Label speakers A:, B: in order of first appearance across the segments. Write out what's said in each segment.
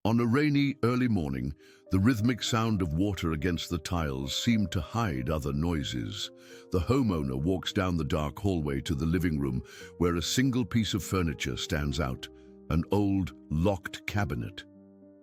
A: On a rainy, early morning, the rhythmic sound of water against the tiles seemed to hide other noises. The homeowner walks down the dark hallway to the living room, where a single piece of furniture stands out, an old, locked cabinet.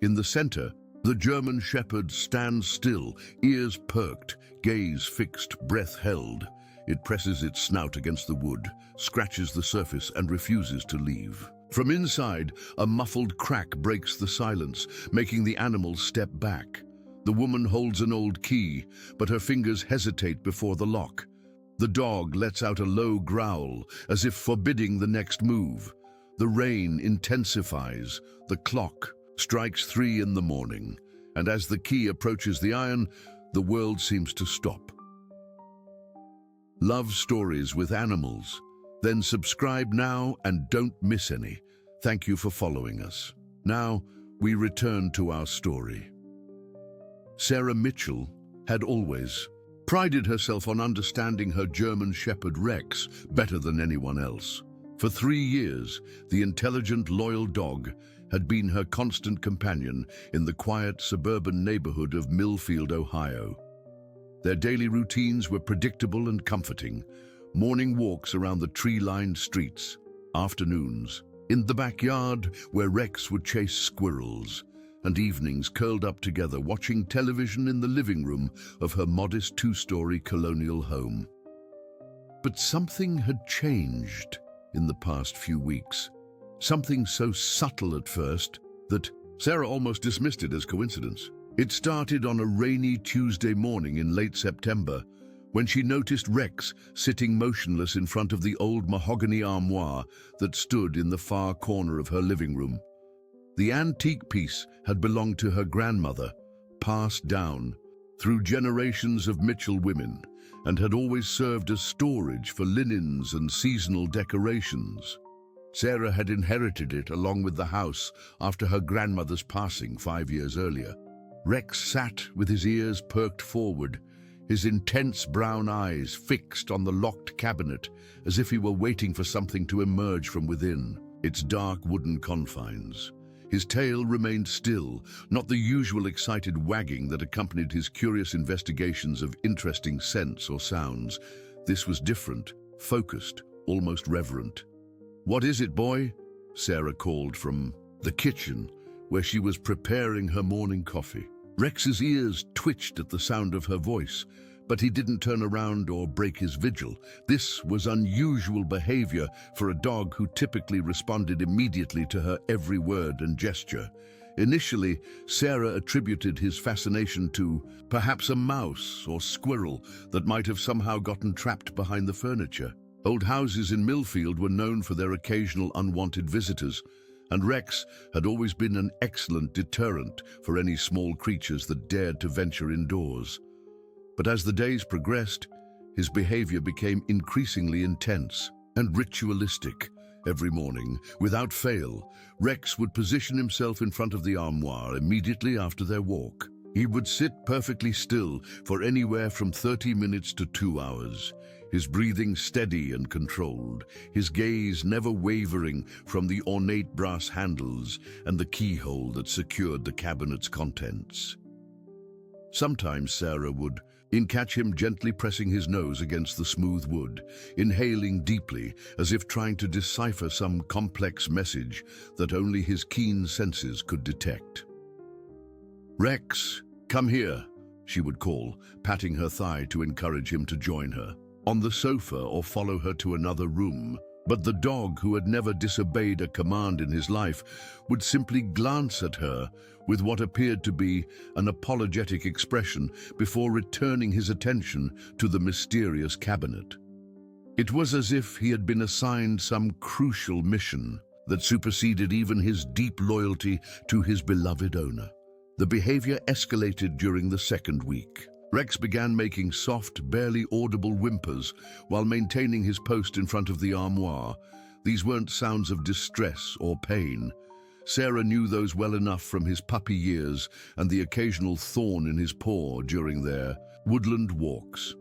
A: In the center, the German Shepherd stands still, ears perked, gaze fixed, breath held. It presses its snout against the wood, scratches the surface, and refuses to leave. From inside, a muffled crack breaks the silence, making the animal step back. The woman holds an old key, but her fingers hesitate before the lock. The dog lets out a low growl, as if forbidding the next move. The rain intensifies. The clock strikes 3 in the morning, and as the key approaches the iron, the world seems to stop. Love stories with animals? Then subscribe now and don't miss any. Thank you for following us. Now, we return to our story. Sarah Mitchell had always prided herself on understanding her German Shepherd Rex better than anyone else. For 3 years, the intelligent, loyal dog had been her constant companion in the quiet suburban neighborhood of Millfield, Ohio. Their daily routines were predictable and comforting. Morning walks around the tree-lined streets, afternoons in the backyard where Rex would chase squirrels, and evenings curled up together watching television in the living room of her modest 2-story colonial home. But something had changed in the past few weeks. Something so subtle at first that Sarah almost dismissed it as coincidence. It started on a rainy Tuesday morning in late September, when she noticed Rex sitting motionless in front of the old mahogany armoire that stood in the far corner of her living room. The antique piece had belonged to her grandmother, passed down through generations of Mitchell women, and had always served as storage for linens and seasonal decorations. Sarah had inherited it along with the house after her grandmother's passing 5 years earlier. Rex sat with his ears perked forward, his intense brown eyes fixed on the locked cabinet as if he were waiting for something to emerge from within its dark wooden confines. His tail remained still, not the usual excited wagging that accompanied his curious investigations of interesting scents or sounds. This was different, focused, almost reverent. "What is it, boy?" Sarah called from the kitchen, where she was preparing her morning coffee. Rex's ears twitched at the sound of her voice, but he didn't turn around or break his vigil. This was unusual behavior for a dog who typically responded immediately to her every word and gesture. Initially, Sarah attributed his fascination to perhaps a mouse or squirrel that might have somehow gotten trapped behind the furniture. Old houses in Millfield were known for their occasional unwanted visitors, and Rex had always been an excellent deterrent for any small creatures that dared to venture indoors. But as the days progressed, his behavior became increasingly intense and ritualistic. Every morning, without fail, Rex would position himself in front of the armoire immediately after their walk. He would sit perfectly still for anywhere from 30 minutes to 2 hours, his breathing steady and controlled, his gaze never wavering from the ornate brass handles and the keyhole that secured the cabinet's contents. Sometimes Sarah would catch him gently pressing his nose against the smooth wood, inhaling deeply as if trying to decipher some complex message that only his keen senses could detect. "Rex, come here," she would call, patting her thigh to encourage him to join her on the sofa or follow her to another room. But the dog, who had never disobeyed a command in his life, would simply glance at her with what appeared to be an apologetic expression before returning his attention to the mysterious cabinet. It was as if he had been assigned some crucial mission that superseded even his deep loyalty to his beloved owner. The behavior escalated during the second week. Rex began making soft, barely audible whimpers while maintaining his post in front of the armoire. These weren't sounds of distress or pain. Sarah knew those well enough from his puppy years and the occasional thorn in his paw during their woodland walks.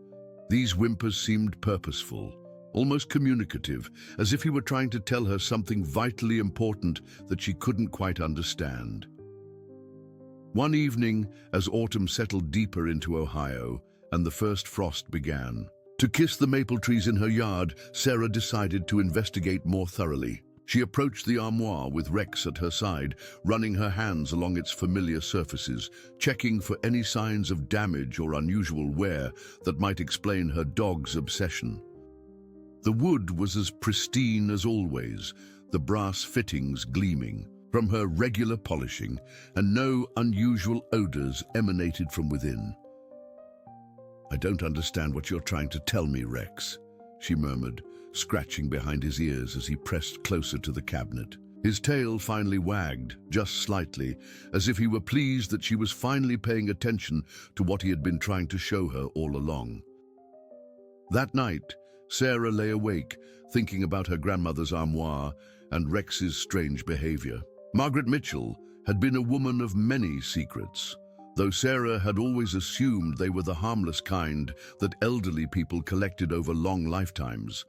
A: These whimpers seemed purposeful, almost communicative, as if he were trying to tell her something vitally important that she couldn't quite understand. One evening, as autumn settled deeper into Ohio and the first frost began, to kiss the maple trees in her yard, Sarah decided to investigate more thoroughly. She approached the armoire with Rex at her side, running her hands along its familiar surfaces, checking for any signs of damage or unusual wear that might explain her dog's obsession. The wood was as pristine as always, the brass fittings gleaming from her regular polishing, and no unusual odors emanated from within. "I don't understand what you're trying to tell me, Rex," she murmured, scratching behind his ears as he pressed closer to the cabinet. His tail finally wagged, just slightly, as if he were pleased that she was finally paying attention to what he had been trying to show her all along. That night, Sarah lay awake, thinking about her grandmother's armoire and Rex's strange behavior. Margaret Mitchell had been a woman of many secrets, though Sarah had always assumed they were the harmless kind that elderly people collected over long lifetimes.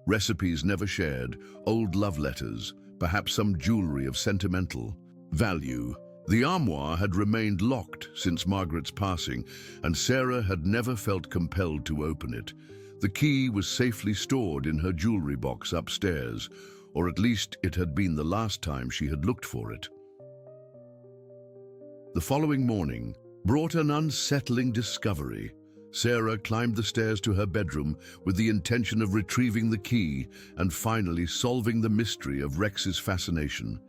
A: Recipes never shared, old love letters, perhaps some jewelry of sentimental value. The armoire had remained locked since Margaret's passing, and Sarah had never felt compelled to open it. The key was safely stored in her jewelry box upstairs, or at least it had been the last time she had looked for it. The following morning brought an unsettling discovery. Sarah climbed the stairs to her bedroom with the intention of retrieving the key and finally solving the mystery of Rex's fascination.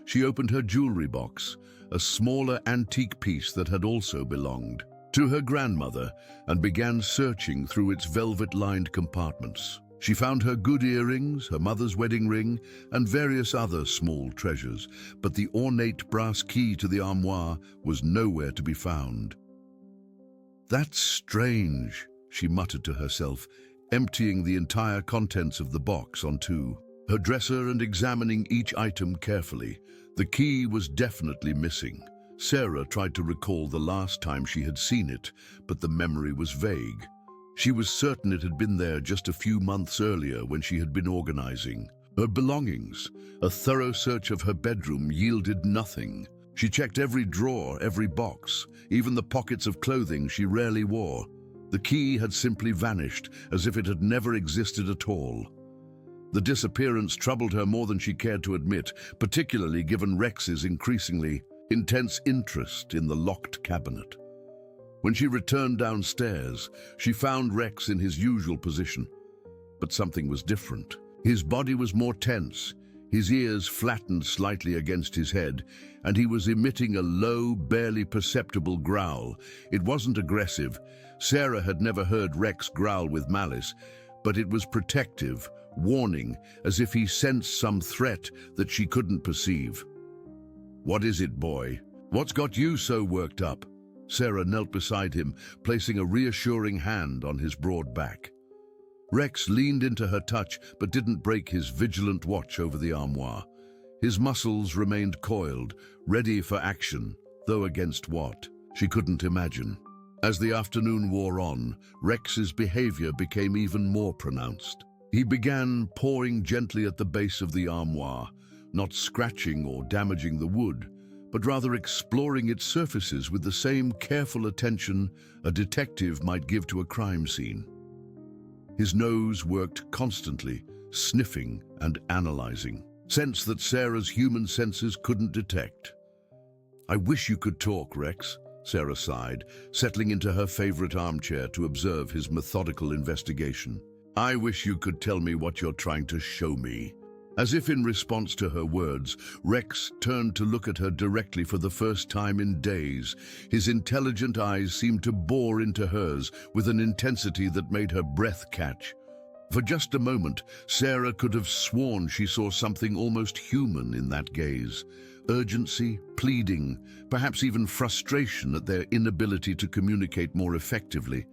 A: She opened her jewelry box, a smaller antique piece that had also belonged to her grandmother, and began searching through its velvet-lined compartments. She found her good earrings, her mother's wedding ring, and various other small treasures, but the ornate brass key to the armoire was nowhere to be found. "That's strange," she muttered to herself, emptying the entire contents of the box onto her dresser and examining each item carefully. The key was definitely missing. Sarah tried to recall the last time she had seen it, but the memory was vague. She was certain it had been there just a few months earlier when she had been organizing her belongings. A thorough search of her bedroom yielded nothing. She checked every drawer, every box, even the pockets of clothing she rarely wore. The key had simply vanished, as if it had never existed at all. The disappearance troubled her more than she cared to admit, particularly given Rex's increasingly intense interest in the locked cabinet. When she returned downstairs, she found Rex in his usual position. But something was different. His body was more tense, his ears flattened slightly against his head, and he was emitting a low, barely perceptible growl. It wasn't aggressive. Sarah had never heard Rex growl with malice, but it was protective, warning, as if he sensed some threat that she couldn't perceive. "What is it, boy? What's got you so worked up?" Sarah knelt beside him, placing a reassuring hand on his broad back. Rex leaned into her touch, but didn't break his vigilant watch over the armoire. His muscles remained coiled, ready for action, though against what? She couldn't imagine. As the afternoon wore on, Rex's behavior became even more pronounced. He began pawing gently at the base of the armoire, not scratching or damaging the wood, but rather exploring its surfaces with the same careful attention a detective might give to a crime scene. His nose worked constantly, sniffing and analyzing, sense that Sarah's human senses couldn't detect. "I wish you could talk, Rex," Sarah sighed, settling into her favorite armchair to observe his methodical investigation. "I wish you could tell me what you're trying to show me." As if in response to her words, Rex turned to look at her directly for the first time in days. His intelligent eyes seemed to bore into hers with an intensity that made her breath catch. For just a moment, Sarah could have sworn she saw something almost human in that gaze. Urgency, pleading, perhaps even frustration at their inability to communicate more effectively.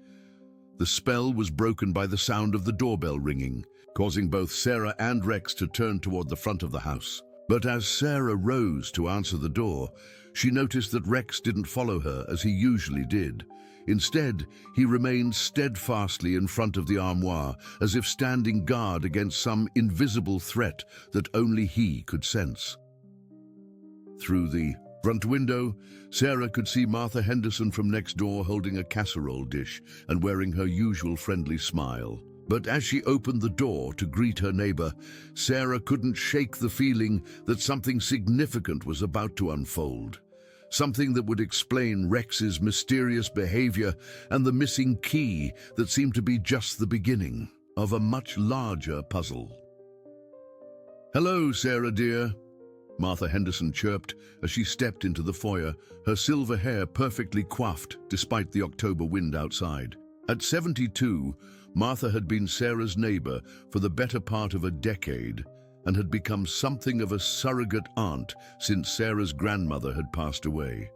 A: The spell was broken by the sound of the doorbell ringing, causing both Sarah and Rex to turn toward the front of the house. But as Sarah rose to answer the door, she noticed that Rex didn't follow her as he usually did. Instead, he remained steadfastly in front of the armoire, as if standing guard against some invisible threat that only he could sense. Through the Front window, Sarah could see Martha Henderson from next door holding a casserole dish and wearing her usual friendly smile. But as she opened the door to greet her neighbor, Sarah couldn't shake the feeling that something significant was about to unfold. Something that would explain Rex's mysterious behavior and the missing key that seemed to be just the beginning of a much larger puzzle. "Hello, Sarah dear," Martha Henderson chirped as she stepped into the foyer, her silver hair perfectly coiffed despite the October wind outside. At 72, Martha had been Sarah's neighbor for the better part of a decade and had become something of a surrogate aunt since Sarah's grandmother had passed away.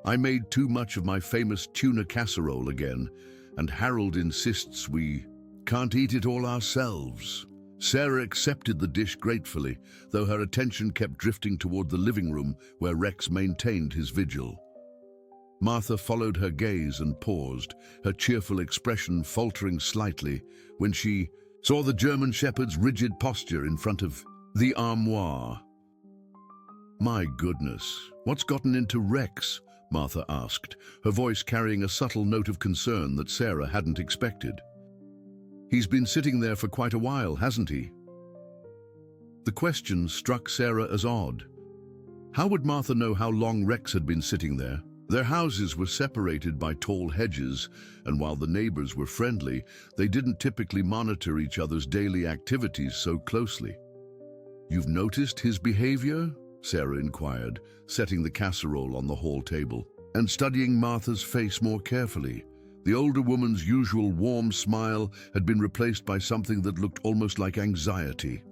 A: "I made too much of my famous tuna casserole again, and Harold insists we can't eat it all ourselves." Sarah accepted the dish gratefully, though her attention kept drifting toward the living room where Rex maintained his vigil. Martha followed her gaze and paused, her cheerful expression faltering slightly when she saw the German Shepherd's rigid posture in front of the armoire. "My goodness, what's gotten into Rex?" Martha asked, her voice carrying a subtle note of concern that Sarah hadn't expected. "He's been sitting there for quite a while, hasn't he?" The question struck Sarah as odd. How would Martha know how long Rex had been sitting there? Their houses were separated by tall hedges, and while the neighbors were friendly, they didn't typically monitor each other's daily activities so closely. "You've noticed his behavior?" Sarah inquired, setting the casserole on the hall table, and studying Martha's face more carefully. The older woman's usual warm smile had been replaced by something that looked almost like anxiety.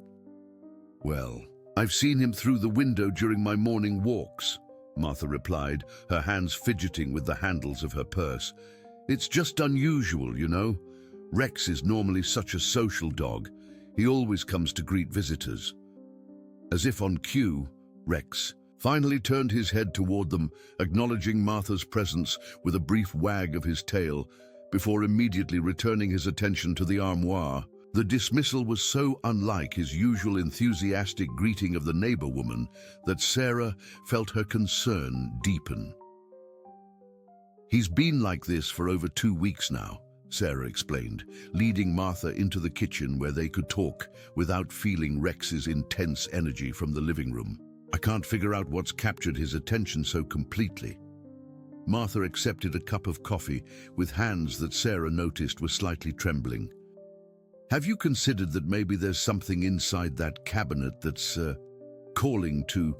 A: "Well, I've seen him through the window during my morning walks," Martha replied, her hands fidgeting with the handles of her purse. "It's just unusual, you know. Rex is normally such a social dog. He always comes to greet visitors." As if on cue, Rex finally turned his head toward them, acknowledging Martha's presence with a brief wag of his tail, before immediately returning his attention to the armoire. The dismissal was so unlike his usual enthusiastic greeting of the neighbor woman that Sarah felt her concern deepen. "He's been like this for over 2 weeks now," Sarah explained, leading Martha into the kitchen where they could talk without feeling Rex's intense energy from the living room. "I can't figure out what's captured his attention so completely." Martha accepted a cup of coffee with hands that Sarah noticed were slightly trembling. "Have you considered that maybe there's something inside that cabinet that's calling to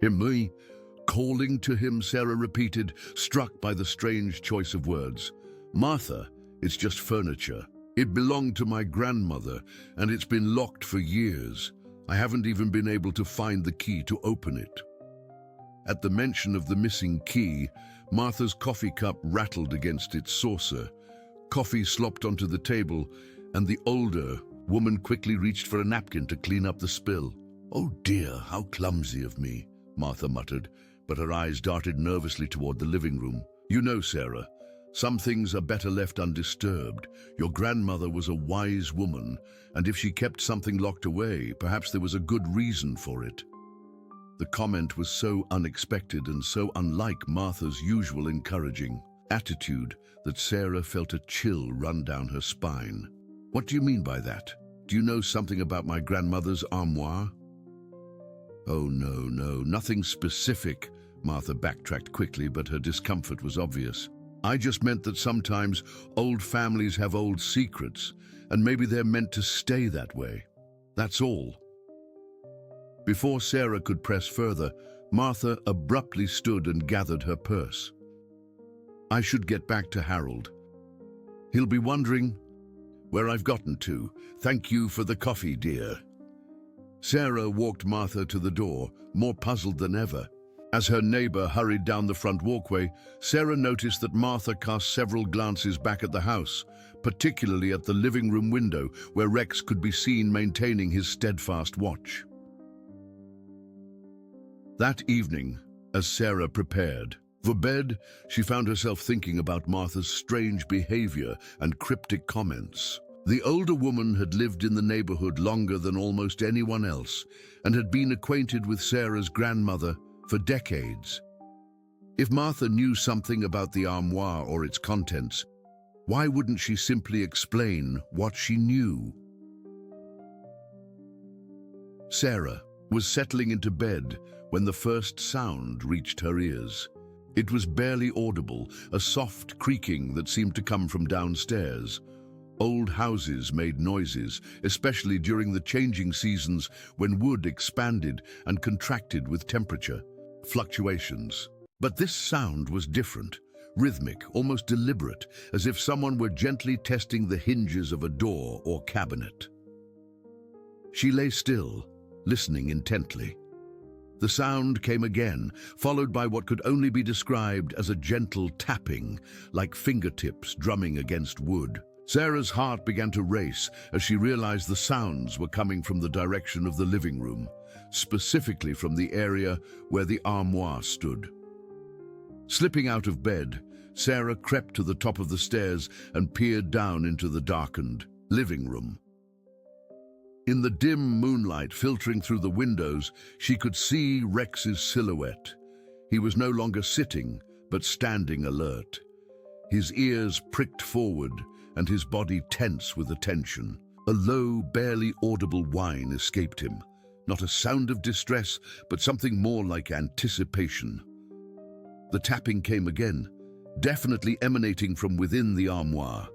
A: him?" "Me? Calling to him?" Sarah repeated, struck by the strange choice of words. "Martha, it's just furniture. It belonged to my grandmother, and it's been locked for years. I haven't even been able to find the key to open it." At the mention of the missing key, Martha's coffee cup rattled against its saucer. Coffee slopped onto the table, and the older woman quickly reached for a napkin to clean up the spill. "Oh dear, how clumsy of me," Martha muttered, but her eyes darted nervously toward the living room. "You know, Sarah, some things are better left undisturbed. Your grandmother was a wise woman, and if she kept something locked away, perhaps there was a good reason for it." The comment was so unexpected and so unlike Martha's usual encouraging attitude that Sarah felt a chill run down her spine. "What do you mean by that? Do you know something about my grandmother's armoire?" "Oh, no, nothing specific," Martha backtracked quickly, but her discomfort was obvious. "I just meant that sometimes old families have old secrets, and maybe they're meant to stay that way. That's all." Before Sarah could press further, Martha abruptly stood and gathered her purse. "I should get back to Harold. He'll be wondering where I've gotten to. Thank you for the coffee, dear." Sarah walked Martha to the door, more puzzled than ever. As her neighbor hurried down the front walkway, Sarah noticed that Martha cast several glances back at the house, particularly at the living room window, where Rex could be seen maintaining his steadfast watch. That evening, as Sarah prepared for bed, she found herself thinking about Martha's strange behavior and cryptic comments. The older woman had lived in the neighborhood longer than almost anyone else and had been acquainted with Sarah's grandmother for decades. If Martha knew something about the armoire or its contents, why wouldn't she simply explain what she knew? Sarah was settling into bed when the first sound reached her ears. It was barely audible, a soft creaking that seemed to come from downstairs. Old houses made noises, especially during the changing seasons when wood expanded and contracted with temperature fluctuations. But this sound was different, rhythmic, almost deliberate, as if someone were gently testing the hinges of a door or cabinet. She lay still, listening intently. The sound came again, followed by what could only be described as a gentle tapping, like fingertips drumming against wood. Sarah's heart began to race as she realized the sounds were coming from the direction of the living room, specifically from the area where the armoire stood. Slipping out of bed, Sarah crept to the top of the stairs and peered down into the darkened living room. In the dim moonlight filtering through the windows, she could see Rex's silhouette. He was no longer sitting, but standing alert. His ears pricked forward and his body tense with attention. A low, barely audible whine escaped him. Not a sound of distress, but something more like anticipation. The tapping came again, definitely emanating from within the armoire.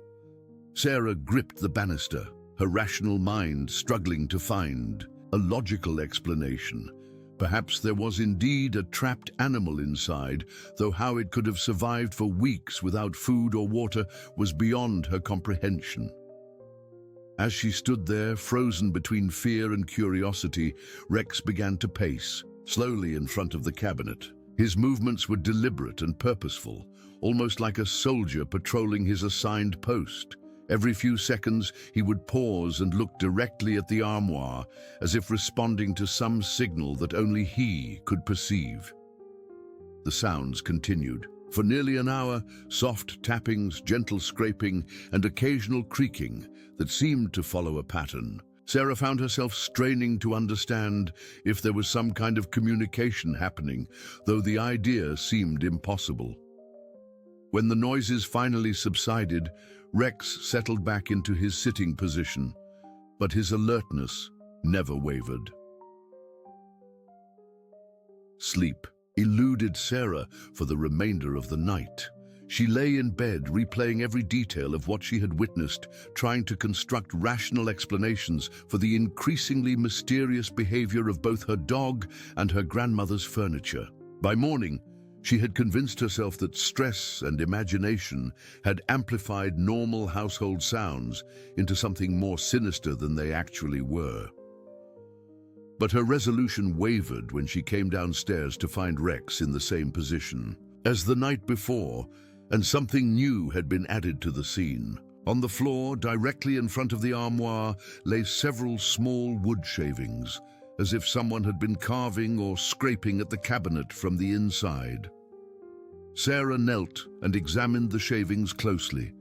A: Sarah gripped the banister, her rational mind struggling to find a logical explanation. Perhaps there was indeed a trapped animal inside, though how it could have survived for weeks without food or water was beyond her comprehension. As she stood there, frozen between fear and curiosity, Rex began to pace, slowly in front of the cabinet. His movements were deliberate and purposeful, almost like a soldier patrolling his assigned post. Every few seconds, he would pause and look directly at the armoire, as if responding to some signal that only he could perceive. The sounds continued. For nearly an hour, soft tappings, gentle scraping, and occasional creaking that seemed to follow a pattern. Sarah found herself straining to understand if there was some kind of communication happening, though the idea seemed impossible. When the noises finally subsided, Rex settled back into his sitting position, but his alertness never wavered. Sleep eluded Sarah for the remainder of the night. She lay in bed, replaying every detail of what she had witnessed, trying to construct rational explanations for the increasingly mysterious behavior of both her dog and her grandmother's furniture. By morning, she had convinced herself that stress and imagination had amplified normal household sounds into something more sinister than they actually were. But her resolution wavered when she came downstairs to find Rex in the same position as the night before, and something new had been added to the scene. On the floor, directly in front of the armoire, lay several small wood shavings, as if someone had been carving or scraping at the cabinet from the inside. Sarah knelt and examined the shavings closely.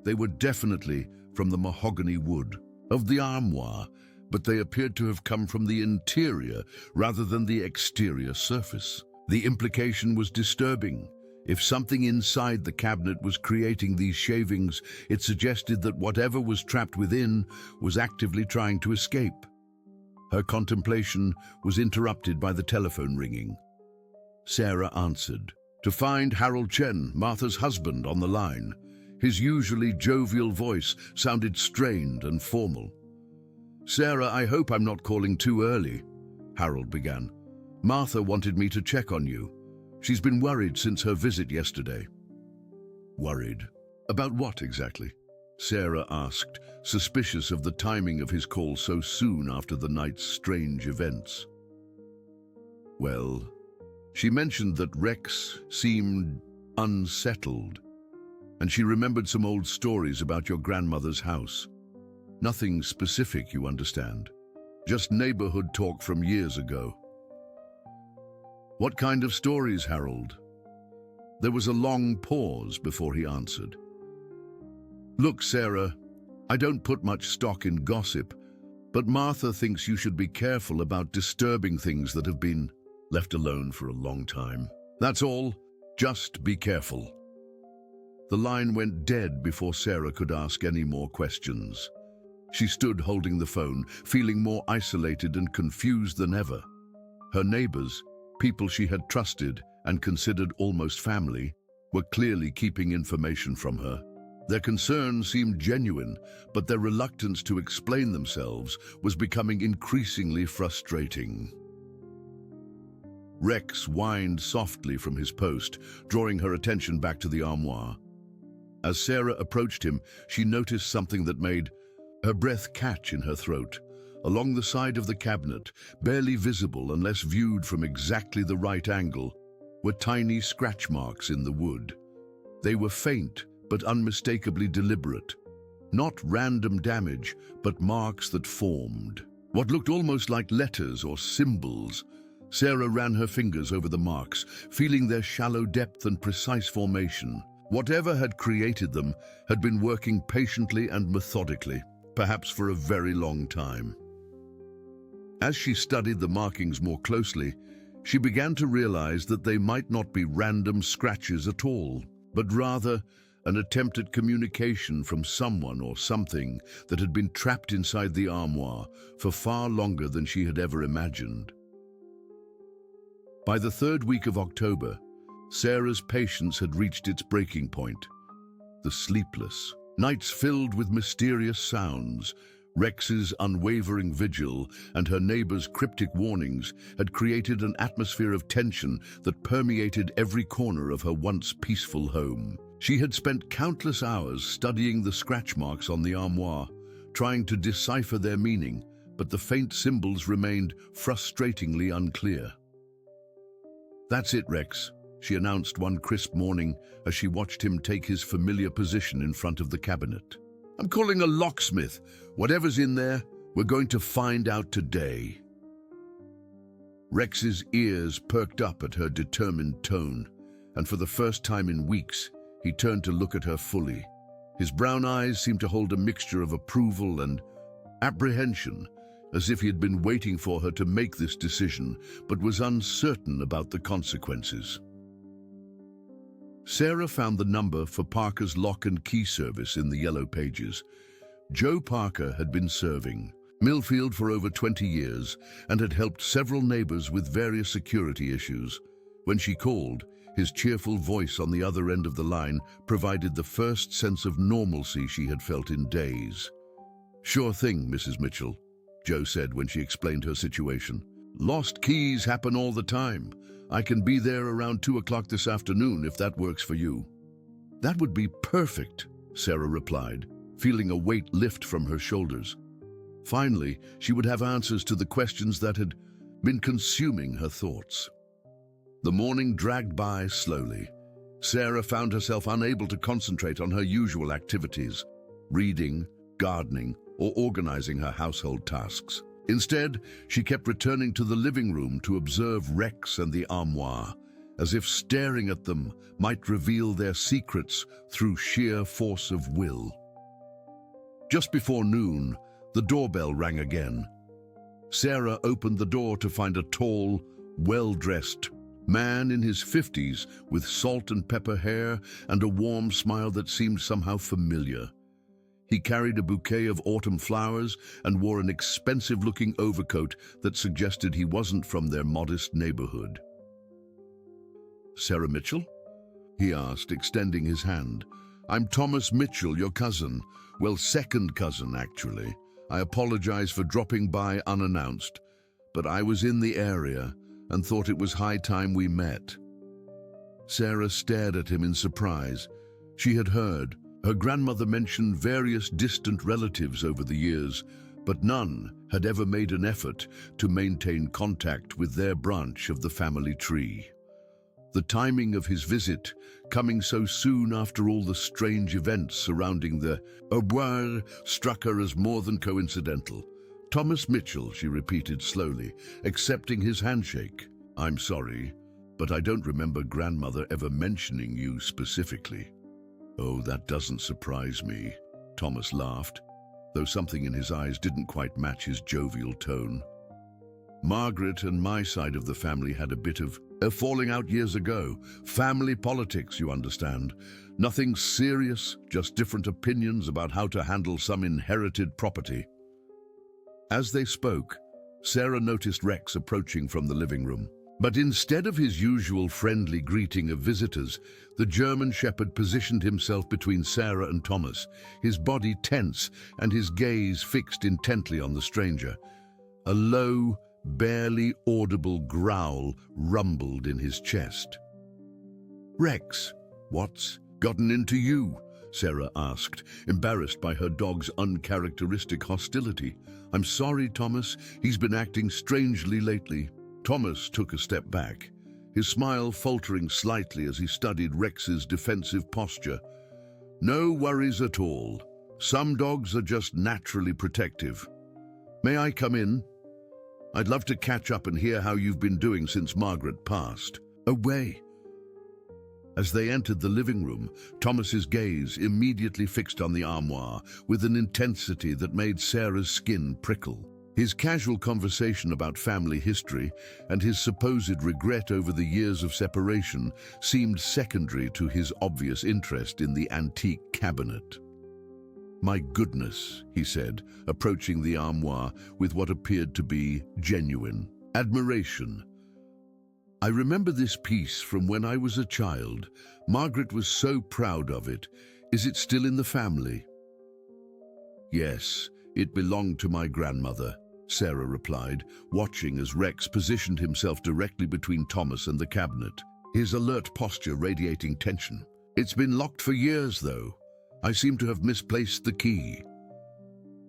A: They were definitely from the mahogany wood of the armoire, but they appeared to have come from the interior rather than the exterior surface. The implication was disturbing. If something inside the cabinet was creating these shavings, it suggested that whatever was trapped within was actively trying to escape. Her contemplation was interrupted by the telephone ringing. Sarah answered, to find Harold Chen, Martha's husband, on the line. His usually jovial voice sounded strained and formal. "Sarah, I hope I'm not calling too early," Harold began. "Martha wanted me to check on you. She's been worried since her visit yesterday." "Worried? About what exactly?" Sarah asked, suspicious of the timing of his call so soon after the night's strange events. "Well, she mentioned that Rex seemed unsettled, and she remembered some old stories about your grandmother's house. Nothing specific, you understand. Just neighborhood talk from years ago." "What kind of stories, Harold?" There was a long pause before he answered. "Look, Sarah, I don't put much stock in gossip, but Martha thinks you should be careful about disturbing things that have been left alone for a long time. That's all. Just be careful. The line went dead before Sarah could ask any more questions. She stood holding the phone, feeling more isolated and confused than ever. Her neighbors, people she had trusted and considered almost family, were clearly keeping information from her. Their concern seemed genuine, but their reluctance to explain themselves was becoming increasingly frustrating. Rex whined softly from his post, drawing her attention back to the armoire. As Sarah approached him, she noticed something that made her breath catch in her throat. Along the side of the cabinet, barely visible unless viewed from exactly the right angle, were tiny scratch marks in the wood. They were faint, but unmistakably deliberate. Not random damage, but marks that formed what looked almost like letters or symbols. Sarah ran her fingers over the marks, feeling their shallow depth and precise formation. Whatever had created them had been working patiently and methodically, perhaps for a very long time. As she studied the markings more closely, she began to realize that they might not be random scratches at all, but rather an attempt at communication from someone or something that had been trapped inside the armoire for far longer than she had ever imagined. By the third week of October, Sarah's patience had reached its breaking point. The sleepless nights filled with mysterious sounds, Rex's unwavering vigil, and her neighbor's cryptic warnings had created an atmosphere of tension that permeated every corner of her once peaceful home. She had spent countless hours studying the scratch marks on the armoire, trying to decipher their meaning, but the faint symbols remained frustratingly unclear. "That's it, Rex," she announced one crisp morning as she watched him take his familiar position in front of the cabinet. "I'm calling a locksmith. Whatever's in there, we're going to find out today." Rex's ears perked up at her determined tone, and for the first time in weeks, he turned to look at her fully. His brown eyes seemed to hold a mixture of approval and apprehension, as if he had been waiting for her to make this decision, but was uncertain about the consequences. Sarah found the number for Parker's lock and key service in the yellow pages. Joe Parker had been serving Millfield for over 20 years and had helped several neighbors with various security issues. When she called, his cheerful voice on the other end of the line provided the first sense of normalcy she had felt in days. "Sure thing, Mrs. Mitchell," Joe said when she explained her situation. "Lost keys happen all the time. I can be there around 2 o'clock this afternoon if that works for you." "That would be perfect," Sarah replied, feeling a weight lift from her shoulders. Finally, she would have answers to the questions that had been consuming her thoughts. The morning dragged by slowly. Sarah found herself unable to concentrate on her usual activities, reading, gardening, or organizing her household tasks. Instead, she kept returning to the living room to observe Rex and the armoire, as if staring at them might reveal their secrets through sheer force of will. Just before noon, the doorbell rang again. Sarah opened the door to find a tall, well-dressed man in his 50s with salt and pepper hair and a warm smile that seemed somehow familiar. He carried a bouquet of autumn flowers and wore an expensive-looking overcoat that suggested he wasn't from their modest neighborhood. "Sarah Mitchell?" he asked, extending his hand. "I'm Thomas Mitchell, your cousin. Well, second cousin, actually. I apologize for dropping by unannounced, but I was in the area and thought it was high time we met." Sarah stared at him in surprise. She had heard her grandmother mention various distant relatives over the years, but none had ever made an effort to maintain contact with their branch of the family tree. The timing of his visit, coming so soon after all the strange events surrounding the Auboir, struck her as more than coincidental. "Thomas Mitchell," she repeated slowly, accepting his handshake. "I'm sorry, but I don't remember grandmother ever mentioning you specifically." "Oh, that doesn't surprise me," Thomas laughed, though something in his eyes didn't quite match his jovial tone. Margaret and my side of the family had a bit of a falling out years ago. Family politics, you understand. Nothing serious, just different opinions about how to handle some inherited property. As they spoke, Sarah noticed Rex approaching from the living room. But instead of his usual friendly greeting of visitors, the German Shepherd positioned himself between Sarah and Thomas, his body tense and his gaze fixed intently on the stranger. A low, barely audible growl rumbled in his chest. "Rex, what's gotten into you?" Sarah asked, embarrassed by her dog's uncharacteristic hostility. "I'm sorry, Thomas. He's been acting strangely lately." Thomas took a step back, his smile faltering slightly as he studied Rex's defensive posture. "No worries at all. Some dogs are just naturally protective. May I come in? I'd love to catch up and hear how you've been doing since Margaret passed." "Away." As they entered the living room, Thomas's gaze immediately fixed on the armoire with an intensity that made Sarah's skin prickle. His casual conversation about family history and his supposed regret over the years of separation seemed secondary to his obvious interest in the antique cabinet. "My goodness," he said, approaching the armoire with what appeared to be genuine admiration. "I remember this piece from when I was a child. Margaret was so proud of it. Is it still in the family?" "Yes, it belonged to my grandmother," Sarah replied, watching as Rex positioned himself directly between Thomas and the cabinet, his alert posture radiating tension. "It's been locked for years, though. I seem to have misplaced the key."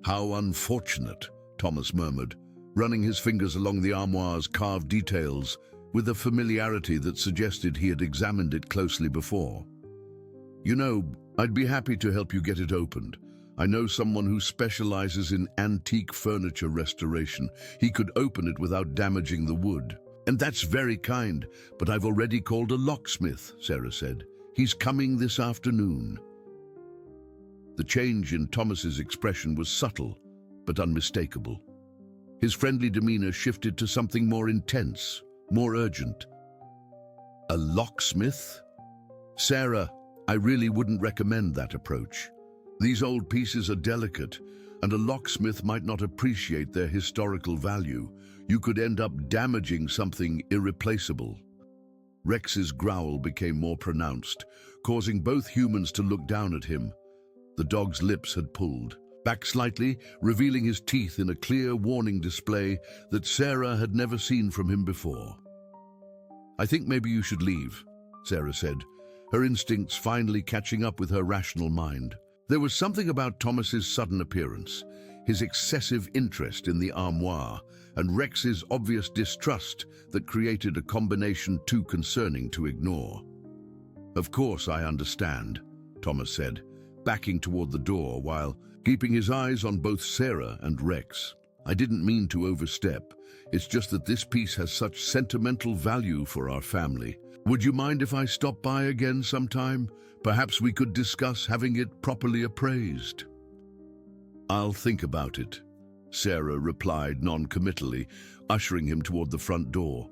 A: "How unfortunate," Thomas murmured, running his fingers along the armoire's carved details with a familiarity that suggested he had examined it closely before. "You know, I'd be happy to help you get it opened. I know someone who specializes in antique furniture restoration. He could open it without damaging the wood." "And that's very kind, but I've already called a locksmith," Sarah said. "He's coming this afternoon." The change in Thomas's expression was subtle, but unmistakable. His friendly demeanor shifted to something more intense, more urgent. "A locksmith? Sarah, I really wouldn't recommend that approach. These old pieces are delicate, and a locksmith might not appreciate their historical value. You could end up damaging something irreplaceable." Rex's growl became more pronounced, causing both humans to look down at him. The dog's lips had pulled back slightly, revealing his teeth in a clear warning display that Sarah had never seen from him before. "I think maybe you should leave," Sarah said, her instincts finally catching up with her rational mind. There was something about Thomas's sudden appearance, his excessive interest in the armoire, and Rex's obvious distrust that created a combination too concerning to ignore. "Of course I understand," Thomas said, backing toward the door while keeping his eyes on both Sarah and Rex. "I didn't mean to overstep. It's just that this piece has such sentimental value for our family. Would you mind if I stop by again sometime? Perhaps we could discuss having it properly appraised." "I'll think about it," Sarah replied non-committally, ushering him toward the front door.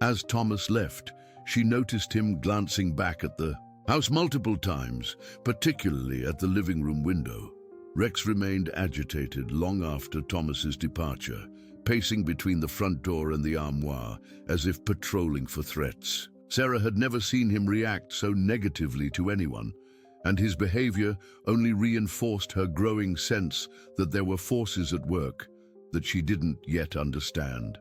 A: As Thomas left, she noticed him glancing back at the house multiple times, particularly at the living room window. Rex remained agitated long after Thomas's departure, pacing between the front door and the armoire, as if patrolling for threats. Sarah had never seen him react so negatively to anyone, and his behavior only reinforced her growing sense that there were forces at work that she didn't yet understand.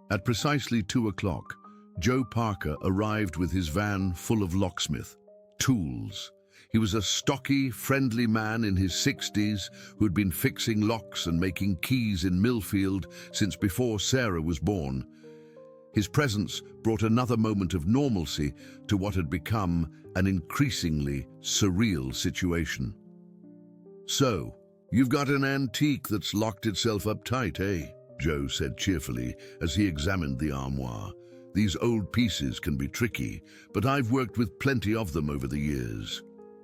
A: At precisely 2 o'clock, Joe Parker arrived with his van full of locksmith tools. He was a stocky, friendly man in his 60s who'd been fixing locks and making keys in Millfield since before Sarah was born. His presence brought another moment of normalcy to what had become an increasingly surreal situation. "So, you've got an antique that's locked itself up tight, eh?" Joe said cheerfully as he examined the armoire. "These old pieces can be tricky, but I've worked with plenty of them over the years."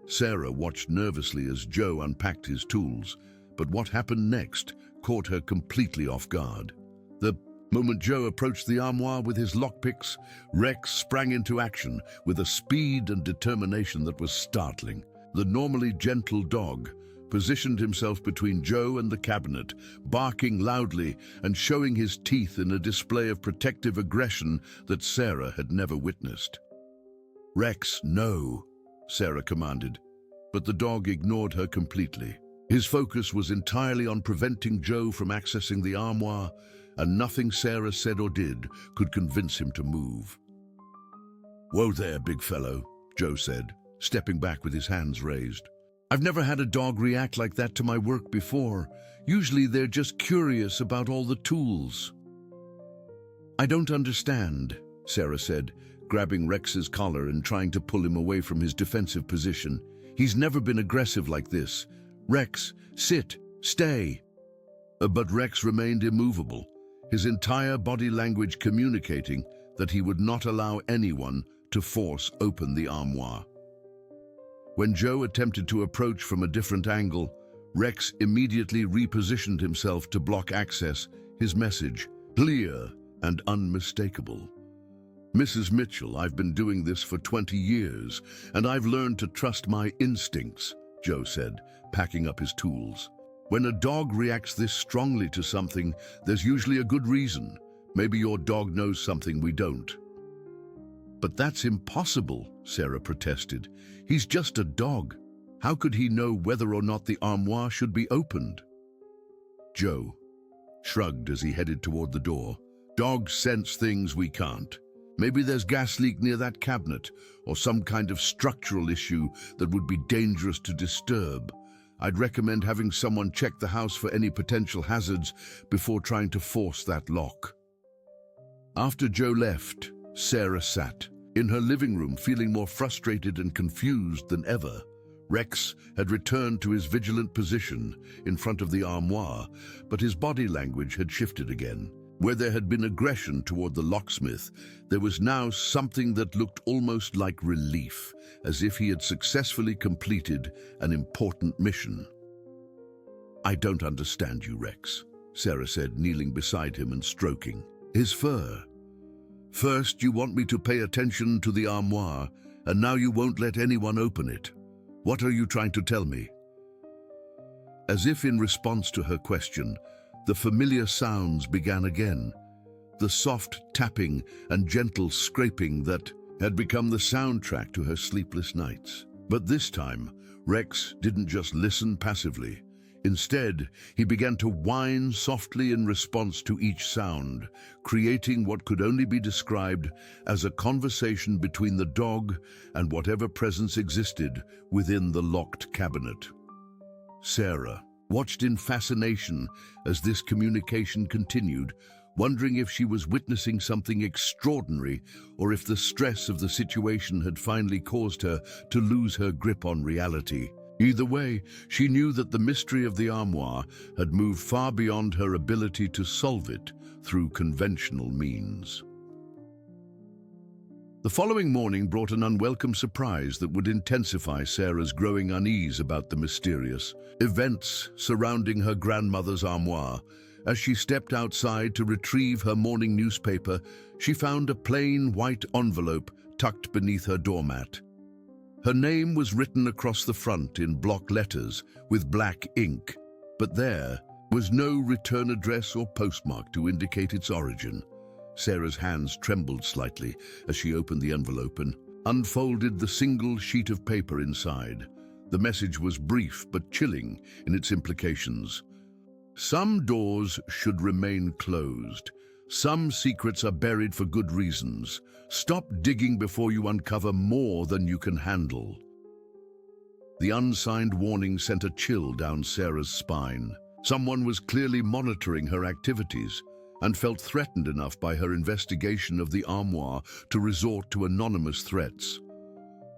A: Sarah watched nervously as Joe unpacked his tools, but what happened next caught her completely off guard. The moment Joe approached the armoire with his lockpicks, Rex sprang into action with a speed and determination that was startling. The normally gentle dog positioned himself between Joe and the cabinet, barking loudly and showing his teeth in a display of protective aggression that Sarah had never witnessed. "Rex, no," Sarah commanded, but the dog ignored her completely. His focus was entirely on preventing Joe from accessing the armoire, and nothing Sarah said or did could convince him to move. "Whoa there, big fellow," Joe said, stepping back with his hands raised. "I've never had a dog react like that to my work before. Usually they're just curious about all the tools." "I don't understand," Sarah said, grabbing Rex's collar and trying to pull him away from his defensive position. "He's never been aggressive like this. Rex, sit, stay." But Rex remained immovable, his entire body language communicating that he would not allow anyone to force open the armoire. When Joe attempted to approach from a different angle, Rex immediately repositioned himself to block access, his message clear and unmistakable. "Mrs. Mitchell, I've been doing this for 20 years, and I've learned to trust my instincts," Joe said, packing up his tools. "When a dog reacts this strongly to something, there's usually a good reason. Maybe your dog knows something we don't." "But that's impossible," Sarah protested. "He's just a dog. How could he know whether or not the armoire should be opened?" Joe shrugged as he headed toward the door. "Dogs sense things we can't. Maybe there's gas leak near that cabinet, or some kind of structural issue that would be dangerous to disturb. I'd recommend having someone check the house for any potential hazards before trying to force that lock." After Joe left, Sarah sat in her living room feeling more frustrated and confused than ever. Rex had returned to his vigilant position in front of the armoire, but his body language had shifted again. Where there had been aggression toward the locksmith, there was now something that looked almost like relief, as if he had successfully completed an important mission. "I don't understand you, Rex," Sarah said, kneeling beside him and stroking his fur. "First, you want me to pay attention to the armoire, and now you won't let anyone open it. What are you trying to tell me?" As if in response to her question, the familiar sounds began again, the soft tapping and gentle scraping that had become the soundtrack to her sleepless nights. But this time, Rex didn't just listen passively. Instead, he began to whine softly in response to each sound, creating what could only be described as a conversation between the dog and whatever presence existed within the locked cabinet. Sarah watched in fascination as this communication continued, wondering if she was witnessing something extraordinary or if the stress of the situation had finally caused her to lose her grip on reality. Either way, she knew that the mystery of the armoire had moved far beyond her ability to solve it through conventional means. The following morning brought an unwelcome surprise that would intensify Sarah's growing unease about the mysterious events surrounding her grandmother's armoire. As she stepped outside to retrieve her morning newspaper, she found a plain white envelope tucked beneath her doormat. Her name was written across the front in block letters with black ink, but there was no return address or postmark to indicate its origin. Sarah's hands trembled slightly as she opened the envelope and unfolded the single sheet of paper inside. The message was brief but chilling in its implications. "Some doors should remain closed. Some secrets are buried for good reasons. Stop digging before you uncover more than you can handle." The unsigned warning sent a chill down Sarah's spine. Someone was clearly monitoring her activities and felt threatened enough by her investigation of the armoire to resort to anonymous threats.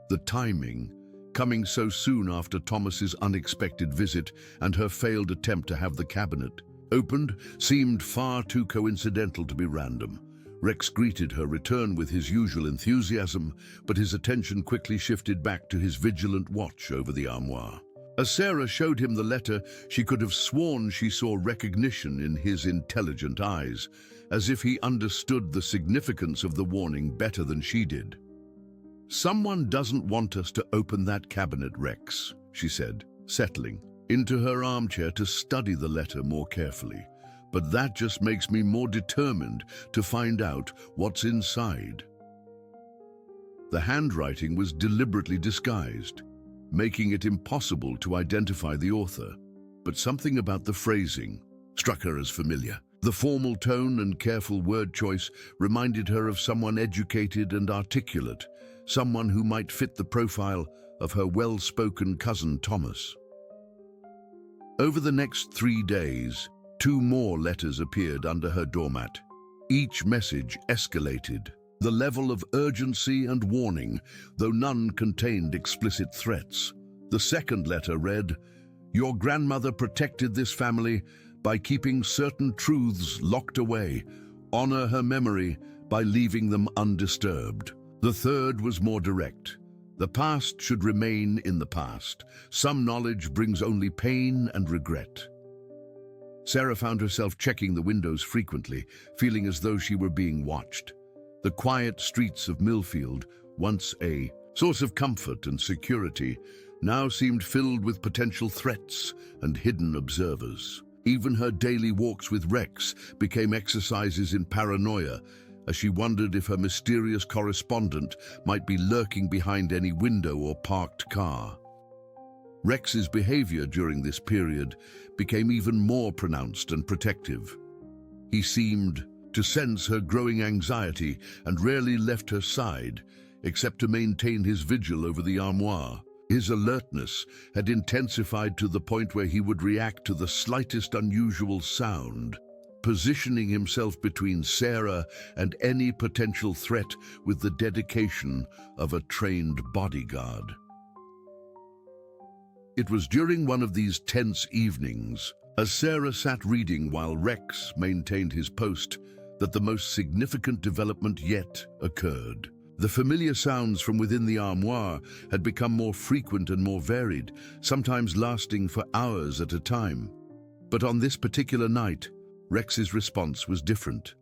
A: The timing, coming so soon after Thomas's unexpected visit and her failed attempt to have the cabinet opened, seemed far too coincidental to be random. Rex greeted her return with his usual enthusiasm, but his attention quickly shifted back to his vigilant watch over the armoire. As Sarah showed him the letter, she could have sworn she saw recognition in his intelligent eyes, as if he understood the significance of the warning better than she did. "Someone doesn't want us to open that cabinet, Rex," she said, settling into her armchair to study the letter more carefully. "But that just makes me more determined to find out what's inside." The handwriting was deliberately disguised, making it impossible to identify the author. But something about the phrasing struck her as familiar. The formal tone and careful word choice reminded her of someone educated and articulate, someone who might fit the profile of her well-spoken cousin Thomas. Over the next 3 days, 2 more letters appeared under her doormat. Each message escalated the level of urgency and warning, though none contained explicit threats. The second letter read, "Your grandmother protected this family by keeping certain truths locked away. Honor her memory by leaving them undisturbed." The third was more direct. "The past should remain in the past. Some knowledge brings only pain and regret." Sarah found herself checking the windows frequently, feeling as though she were being watched. The quiet streets of Millfield, once a source of comfort and security, now seemed filled with potential threats and hidden observers. Even her daily walks with Rex became exercises in paranoia, as she wondered if her mysterious correspondent might be lurking behind any window or parked car. Rex's behavior during this period became even more pronounced and protective. He seemed to sense her growing anxiety and rarely left her side, except to maintain his vigil over the armoire. His alertness had intensified to the point where he would react to the slightest unusual sound, positioning himself between Sarah and any potential threat with the dedication of a trained bodyguard. It was during one of these tense evenings, as Sarah sat reading while Rex maintained his post, that the most significant development yet occurred. The familiar sounds from within the armoire had become more frequent and more varied, sometimes lasting for hours at a time. But on this particular night, Rex's response was different.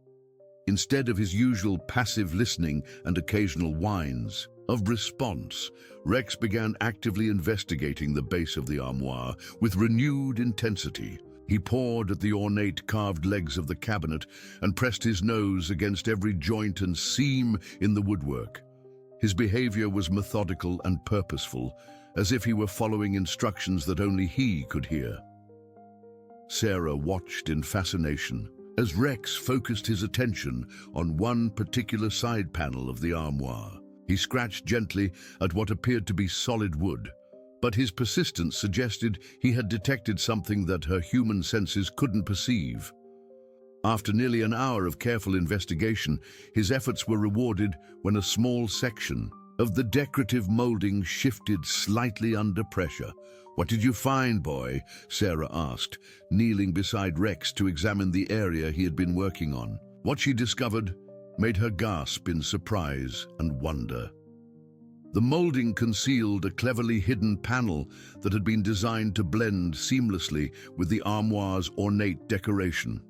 A: Instead of his usual passive listening and occasional whines of response, Rex began actively investigating the base of the armoire with renewed intensity. He pawed at the ornate carved legs of the cabinet and pressed his nose against every joint and seam in the woodwork. His behavior was methodical and purposeful, as if he were following instructions that only he could hear. Sarah watched in fascination as Rex focused his attention on one particular side panel of the armoire. He scratched gently at what appeared to be solid wood, but his persistence suggested he had detected something that her human senses couldn't perceive. After nearly an hour of careful investigation, his efforts were rewarded when a small section of the decorative molding shifted slightly under pressure. "What did you find, boy?" Sarah asked, kneeling beside Rex to examine the area he had been working on. What she discovered made her gasp in surprise and wonder. The molding concealed a cleverly hidden panel that had been designed to blend seamlessly with the armoire's ornate decoration.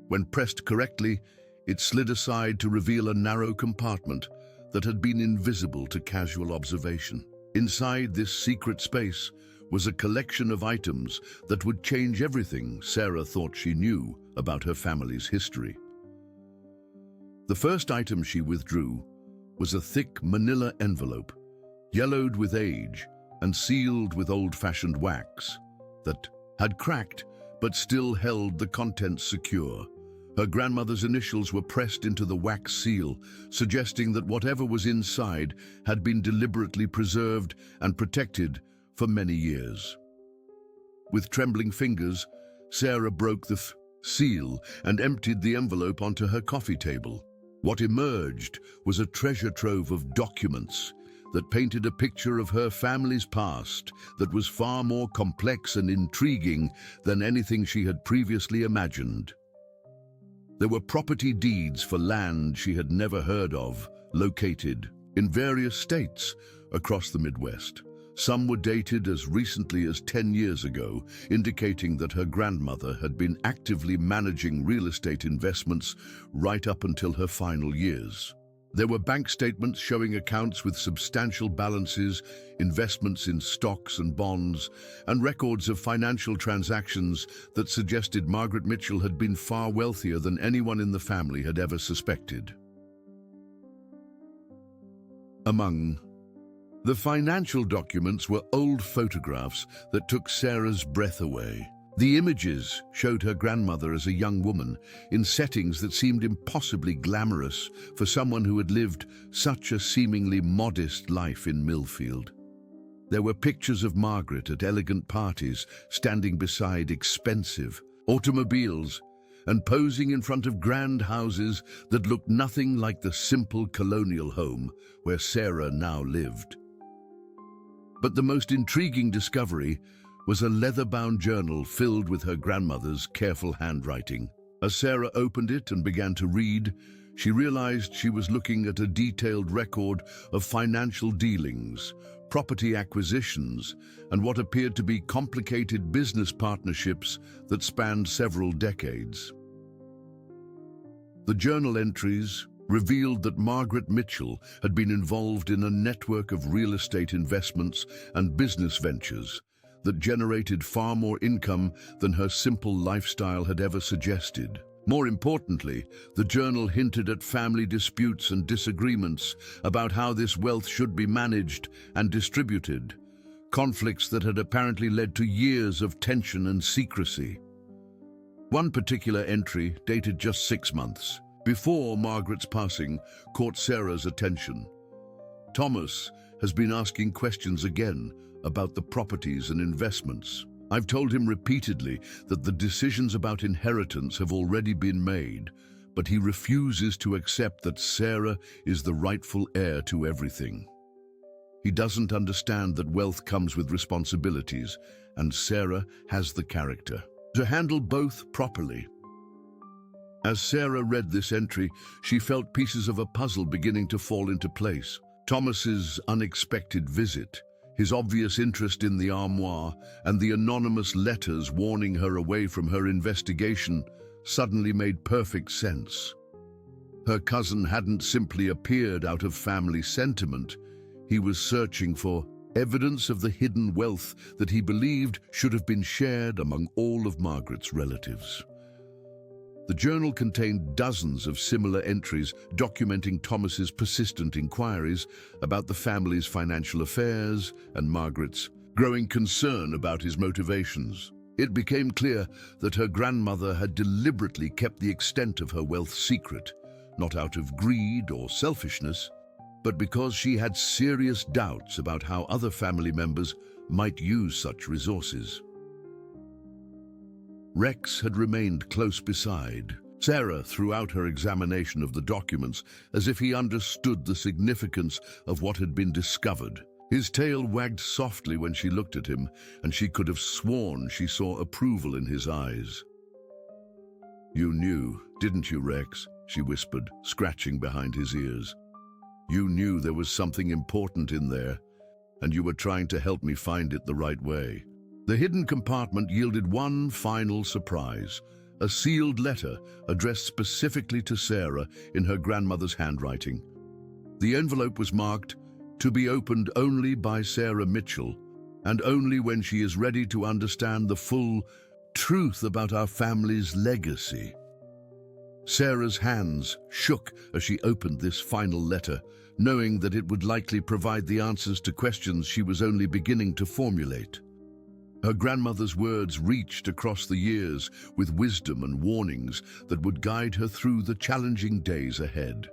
A: When pressed correctly, it slid aside to reveal a narrow compartment that had been invisible to casual observation. Inside this secret space was a collection of items that would change everything Sarah thought she knew about her family's history. The first item she withdrew was a thick manila envelope, yellowed with age and sealed with old-fashioned wax, that had cracked but still held the contents secure. Her grandmother's initials were pressed into the wax seal, suggesting that whatever was inside had been deliberately preserved and protected for many years. With trembling fingers, Sarah broke the seal and emptied the envelope onto her coffee table. What emerged was a treasure trove of documents that painted a picture of her family's past that was far more complex and intriguing than anything she had previously imagined. There were property deeds for land she had never heard of, located in various states across the Midwest. Some were dated as recently as 10 years ago, indicating that her grandmother had been actively managing real estate investments right up until her final years. There were bank statements showing accounts with substantial balances, investments in stocks and bonds, and records of financial transactions that suggested Margaret Mitchell had been far wealthier than anyone in the family had ever suspected. Among the financial documents were old photographs that took Sarah's breath away. The images showed her grandmother as a young woman in settings that seemed impossibly glamorous for someone who had lived such a seemingly modest life in Millfield. There were pictures of Margaret at elegant parties, standing beside expensive automobiles and posing in front of grand houses that looked nothing like the simple colonial home where Sarah now lived. But the most intriguing discovery was a leather-bound journal filled with her grandmother's careful handwriting. As Sarah opened it and began to read, she realized she was looking at a detailed record of financial dealings, property acquisitions, and what appeared to be complicated business partnerships that spanned several decades. The journal entries revealed that Margaret Mitchell had been involved in a network of real estate investments and business ventures that generated far more income than her simple lifestyle had ever suggested. More importantly, the journal hinted at family disputes and disagreements about how this wealth should be managed and distributed, conflicts that had apparently led to years of tension and secrecy. One particular entry, dated just 6 months before Margaret's passing, caught Sarah's attention. Thomas has been asking questions again about the properties and investments. I've told him repeatedly that the decisions about inheritance have already been made, but he refuses to accept that Sarah is the rightful heir to everything. He doesn't understand that wealth comes with responsibilities, and Sarah has the character to handle both properly. As Sarah read this entry, she felt pieces of a puzzle beginning to fall into place. Thomas's unexpected visit, his obvious interest in the armoire, and the anonymous letters warning her away from her investigation suddenly made perfect sense. Her cousin hadn't simply appeared out of family sentiment. He was searching for evidence of the hidden wealth that he believed should have been shared among all of Margaret's relatives. The journal contained dozens of similar entries documenting Thomas's persistent inquiries about the family's financial affairs and Margaret's growing concern about his motivations. It became clear that her grandmother had deliberately kept the extent of her wealth secret, not out of greed or selfishness, but because she had serious doubts about how other family members might use such resources. Rex had remained close beside Sarah throughout her examination of the documents, as if he understood the significance of what had been discovered. His tail wagged softly when she looked at him, and she could have sworn she saw approval in his eyes. "You knew, didn't you, Rex?" she whispered, scratching behind his ears. "You knew there was something important in there, and you were trying to help me find it the right way." The hidden compartment yielded one final surprise, a sealed letter addressed specifically to Sarah in her grandmother's handwriting. The envelope was marked, "To be opened only by Sarah Mitchell, and only when she is ready to understand the full truth about our family's legacy." Sarah's hands shook as she opened this final letter, knowing that it would likely provide the answers to questions she was only beginning to formulate. Her grandmother's words reached across the years with wisdom and warnings that would guide her through the challenging days ahead.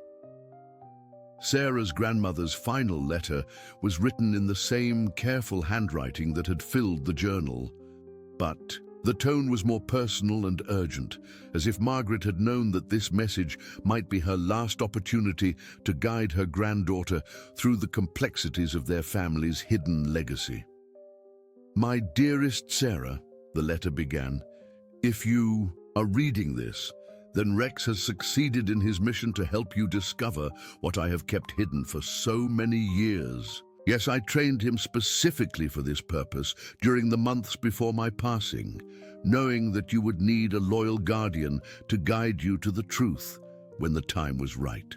A: Sarah's grandmother's final letter was written in the same careful handwriting that had filled the journal, but the tone was more personal and urgent, as if Margaret had known that this message might be her last opportunity to guide her granddaughter through the complexities of their family's hidden legacy. "My dearest Sarah," the letter began, "if you are reading this, then Rex has succeeded in his mission to help you discover what I have kept hidden for so many years. Yes, I trained him specifically for this purpose during the months before my passing, knowing that you would need a loyal guardian to guide you to the truth when the time was right.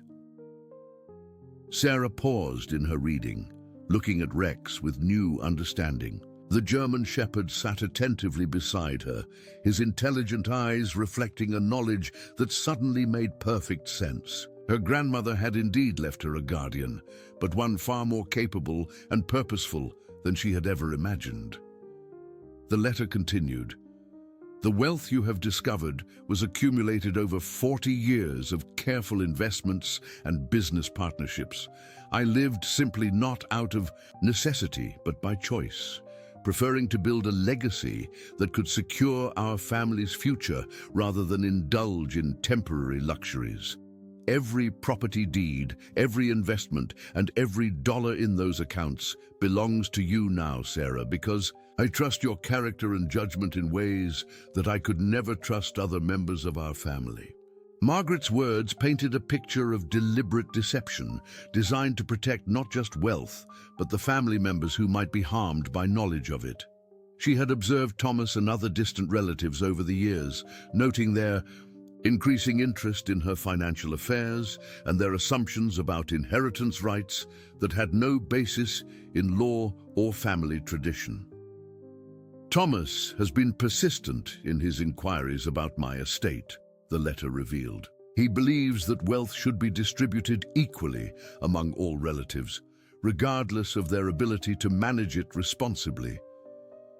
A: Sarah paused in her reading, looking at Rex with new understanding. The German shepherd sat attentively beside her, his intelligent eyes reflecting a knowledge that suddenly made perfect sense. Her grandmother had indeed left her a guardian, but one far more capable and purposeful than she had ever imagined. The letter continued. The wealth you have discovered was accumulated over 40 years of careful investments and business partnerships. I lived simply not out of necessity, but by choice, preferring to build a legacy that could secure our family's future rather than indulge in temporary luxuries. Every property deed, every investment, and every dollar in those accounts belongs to you now, Sarah, because I trust your character and judgment in ways that I could never trust other members of our family. Margaret's words painted a picture of deliberate deception, designed to protect not just wealth, but the family members who might be harmed by knowledge of it. She had observed Thomas and other distant relatives over the years, noting their increasing interest in her financial affairs and their assumptions about inheritance rights that had no basis in law or family tradition. Thomas has been persistent in his inquiries about my estate, the letter revealed. He believes that wealth should be distributed equally among all relatives, regardless of their ability to manage it responsibly.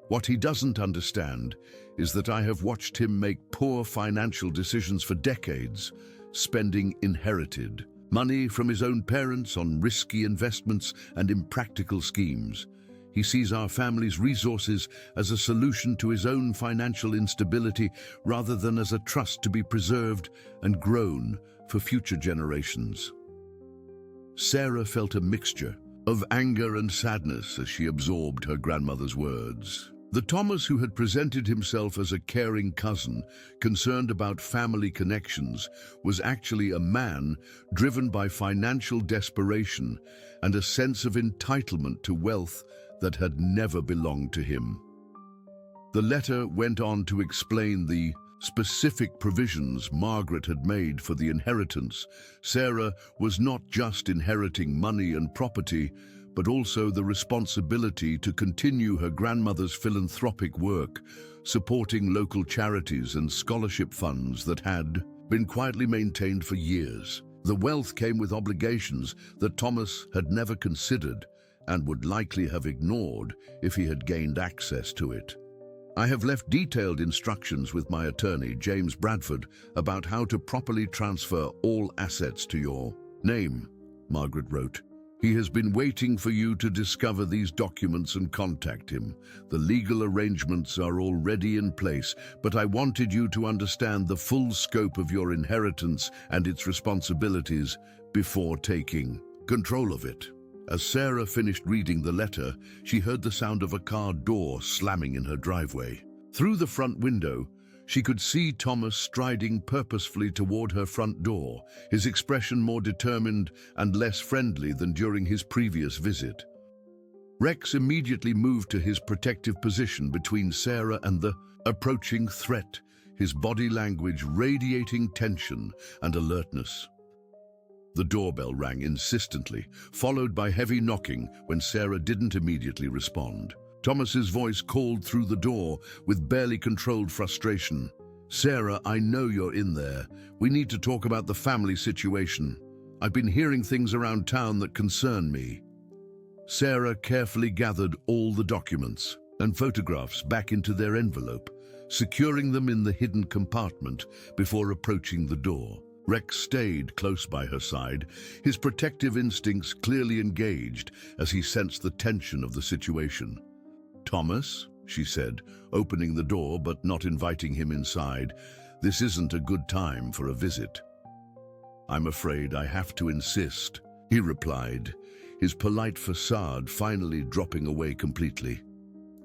A: What he doesn't understand is that I have watched him make poor financial decisions for decades, spending inherited money from his own parents on risky investments and impractical schemes. He sees our family's resources as a solution to his own financial instability rather than as a trust to be preserved and grown for future generations. Sarah felt a mixture of anger and sadness as she absorbed her grandmother's words. The Thomas who had presented himself as a caring cousin, concerned about family connections, was actually a man driven by financial desperation and a sense of entitlement to wealth that had never belonged to him. The letter went on to explain the specific provisions Margaret had made for the inheritance. Sarah was not just inheriting money and property, but also the responsibility to continue her grandmother's philanthropic work, supporting local charities and scholarship funds that had been quietly maintained for years. The wealth came with obligations that Thomas had never considered and would likely have ignored if he had gained access to it. I have left detailed instructions with my attorney, James Bradford, about how to properly transfer all assets to your name, Margaret wrote. He has been waiting for you to discover these documents and contact him. The legal arrangements are already in place, but I wanted you to understand the full scope of your inheritance and its responsibilities before taking control of it. As Sarah finished reading the letter, she heard the sound of a car door slamming in her driveway. Through the front window, she could see Thomas striding purposefully toward her front door, his expression more determined and less friendly than during his previous visit. Rex immediately moved to his protective position between Sarah and the approaching threat, his body language radiating tension and alertness. The doorbell rang insistently, followed by heavy knocking when Sarah didn't immediately respond. Thomas's voice called through the door with barely controlled frustration. Sarah, I know you're in there. We need to talk about the family situation. I've been hearing things around town that concern me. Sarah carefully gathered all the documents and photographs back into their envelope, securing them in the hidden compartment before approaching the door. Rex stayed close by her side, his protective instincts clearly engaged as he sensed the tension of the situation. Thomas, she said, opening the door but not inviting him inside, this isn't a good time for a visit. I'm afraid I have to insist, he replied, his polite facade finally dropping away completely.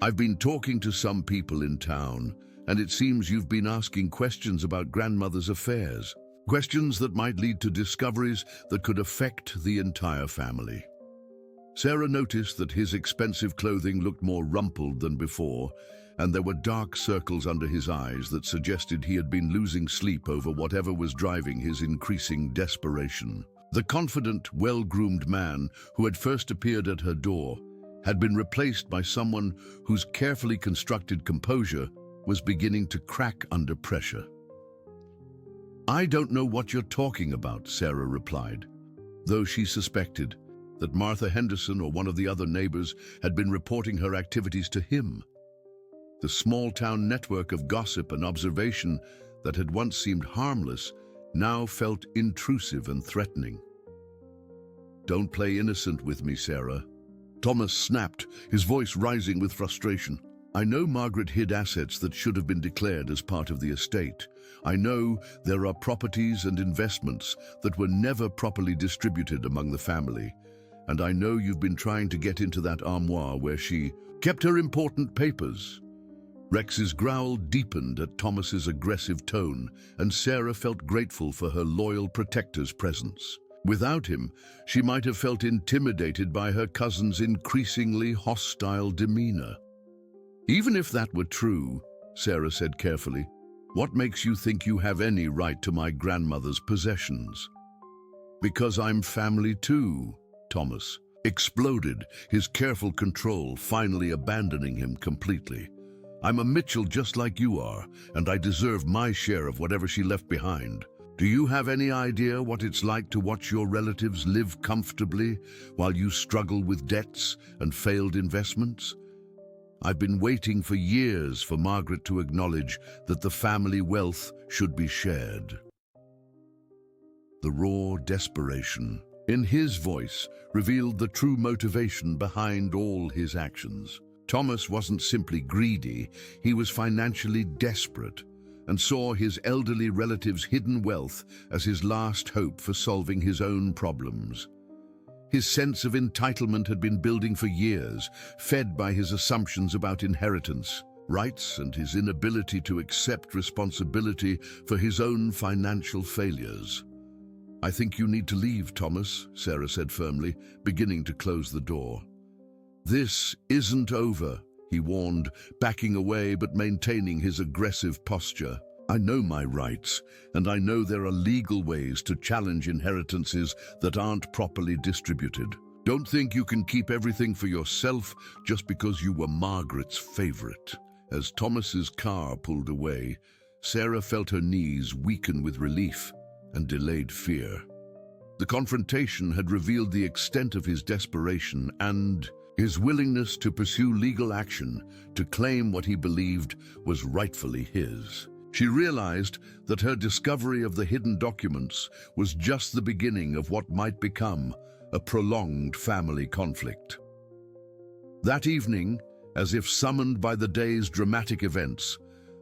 A: I've been talking to some people in town, and it seems you've been asking questions about grandmother's affairs. Questions that might lead to discoveries that could affect the entire family. Sarah noticed that his expensive clothing looked more rumpled than before, and there were dark circles under his eyes that suggested he had been losing sleep over whatever was driving his increasing desperation. The confident, well-groomed man who had first appeared at her door had been replaced by someone whose carefully constructed composure was beginning to crack under pressure. "I don't know what you're talking about," Sarah replied, though she suspected that Martha Henderson or one of the other neighbors had been reporting her activities to him. The small-town network of gossip and observation that had once seemed harmless now felt intrusive and threatening. "Don't play innocent with me, Sarah." Thomas snapped, his voice rising with frustration. "I know Margaret hid assets that should have been declared as part of the estate. I know there are properties and investments that were never properly distributed among the family. And I know you've been trying to get into that armoire where she kept her important papers." Rex's growl deepened at Thomas's aggressive tone, and Sarah felt grateful for her loyal protector's presence. Without him, she might have felt intimidated by her cousin's increasingly hostile demeanor. "Even if that were true," Sarah said carefully, "what makes you think you have any right to my grandmother's possessions?" "Because I'm family too," Thomas exploded, his careful control finally abandoning him completely. "I'm a Mitchell just like you are, and I deserve my share of whatever she left behind. Do you have any idea what it's like to watch your relatives live comfortably while you struggle with debts and failed investments? I've been waiting for years for Margaret to acknowledge that the family wealth should be shared." The raw desperation in his voice revealed the true motivation behind all his actions. Thomas wasn't simply greedy, he was financially desperate, and saw his elderly relative's hidden wealth as his last hope for solving his own problems. His sense of entitlement had been building for years, fed by his assumptions about inheritance, rights, and his inability to accept responsibility for his own financial failures. "I think you need to leave, Thomas," Sarah said firmly, beginning to close the door. "This isn't over," he warned, backing away but maintaining his aggressive posture. "I know my rights, and I know there are legal ways to challenge inheritances that aren't properly distributed. Don't think you can keep everything for yourself just because you were Margaret's favorite." As Thomas's car pulled away, Sarah felt her knees weaken with relief and delayed fear. The confrontation had revealed the extent of his desperation and his willingness to pursue legal action to claim what he believed was rightfully his. She realized that her discovery of the hidden documents was just the beginning of what might become a prolonged family conflict. That evening, as if summoned by the day's dramatic events,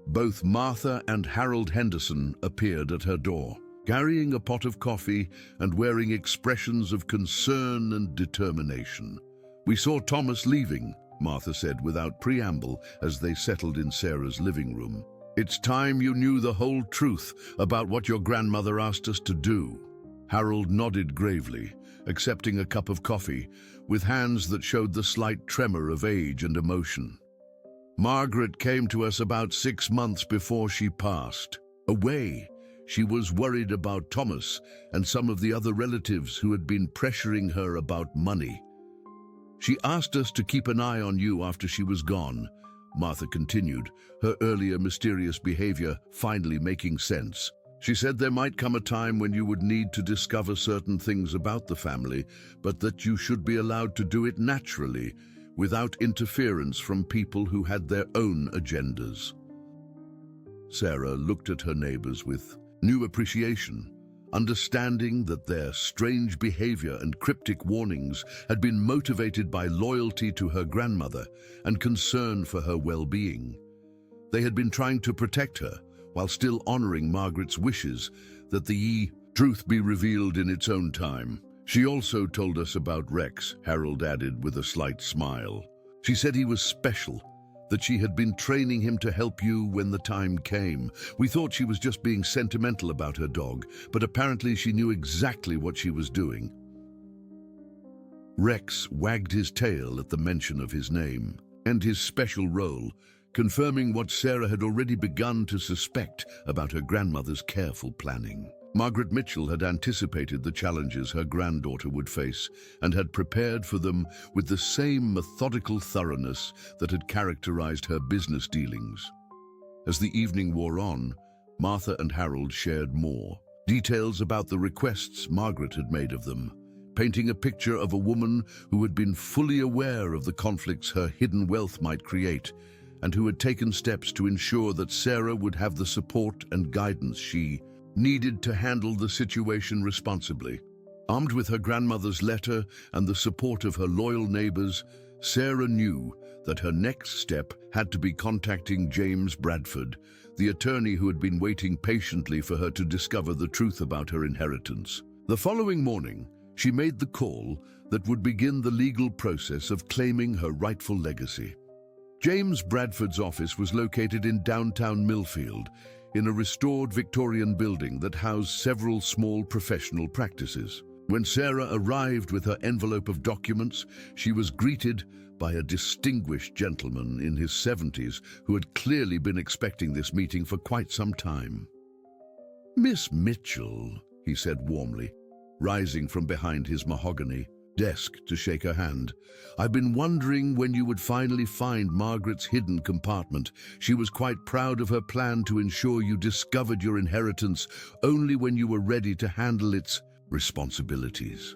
A: both Martha and Harold Henderson appeared at her door, carrying a pot of coffee and wearing expressions of concern and determination. "We saw Thomas leaving," Martha said without preamble as they settled in Sarah's living room. "It's time you knew the whole truth about what your grandmother asked us to do." Harold nodded gravely, accepting a cup of coffee, with hands that showed the slight tremor of age and emotion. "Margaret came to us about 6 months before she passed away. She was worried about Thomas and some of the other relatives who had been pressuring her about money. She asked us to keep an eye on you after she was gone," Martha continued, her earlier mysterious behavior finally making sense. "She said there might come a time when you would need to discover certain things about the family, but that you should be allowed to do it naturally, without interference from people who had their own agendas." Sarah looked at her neighbors with new appreciation, understanding that their strange behavior and cryptic warnings had been motivated by loyalty to her grandmother and concern for her well-being. They had been trying to protect her while still honoring Margaret's wishes that the truth be revealed in its own time. "She also told us about Rex," Harold added with a slight smile. "She said he was special, that she had been training him to help you when the time came. We thought she was just being sentimental about her dog, but apparently she knew exactly what she was doing." Rex wagged his tail at the mention of his name and his special role, confirming what Sarah had already begun to suspect about her grandmother's careful planning. Margaret Mitchell had anticipated the challenges her granddaughter would face and had prepared for them with the same methodical thoroughness that had characterized her business dealings. As the evening wore on, Martha and Harold shared more details about the requests Margaret had made of them, painting a picture of a woman who had been fully aware of the conflicts her hidden wealth might create and who had taken steps to ensure that Sarah would have the support and guidance she needed to handle the situation responsibly. Armed with her grandmother's letter and the support of her loyal neighbors, Sarah knew that her next step had to be contacting James Bradford, the attorney who had been waiting patiently for her to discover the truth about her inheritance. The following morning, she made the call that would begin the legal process of claiming her rightful legacy. James Bradford's office was located in downtown Millfield, in a restored Victorian building that housed several small professional practices. When Sarah arrived with her envelope of documents, she was greeted by a distinguished gentleman in his 70s who had clearly been expecting this meeting for quite some time. "Miss Mitchell," he said warmly, rising from behind his mahogany desk to shake her hand. "I've been wondering when you would finally find Margaret's hidden compartment. She was quite proud of her plan to ensure you discovered your inheritance only when you were ready to handle its responsibilities."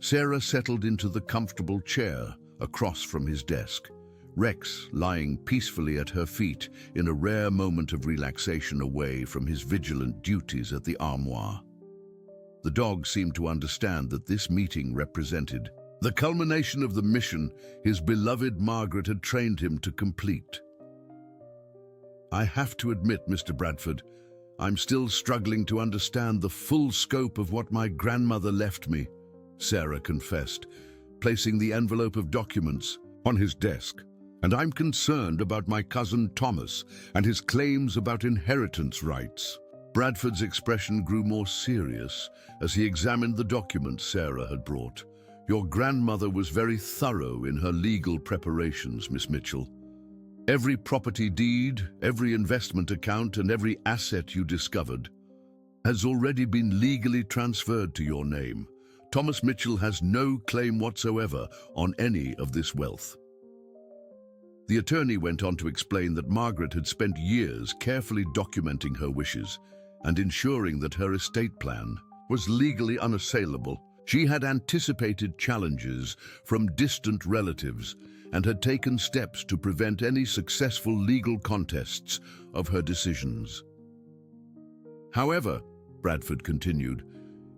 A: Sarah settled into the comfortable chair across from his desk, Rex lying peacefully at her feet in a rare moment of relaxation away from his vigilant duties at the armoire. The dog seemed to understand that this meeting represented the culmination of the mission his beloved Margaret had trained him to complete. "I have to admit, Mr. Bradford, I'm still struggling to understand the full scope of what my grandmother left me," Sarah confessed, placing the envelope of documents on his desk. "And I'm concerned about my cousin Thomas and his claims about inheritance rights." Bradford's expression grew more serious as he examined the documents Sarah had brought. "Your grandmother was very thorough in her legal preparations, Miss Mitchell. Every property deed, every investment account, and every asset you discovered has already been legally transferred to your name. Thomas Mitchell has no claim whatsoever on any of this wealth." The attorney went on to explain that Margaret had spent years carefully documenting her wishes and ensuring that her estate plan was legally unassailable. She had anticipated challenges from distant relatives and had taken steps to prevent any successful legal contests of her decisions. "However," Bradford continued,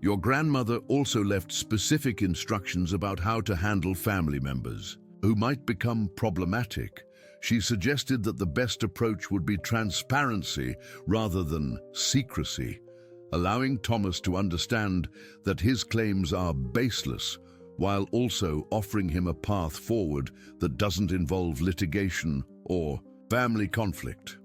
A: "your grandmother also left specific instructions about how to handle family members who might become problematic. She suggested that the best approach would be transparency rather than secrecy, allowing Thomas to understand that his claims are baseless, while also offering him a path forward that doesn't involve litigation or family conflict."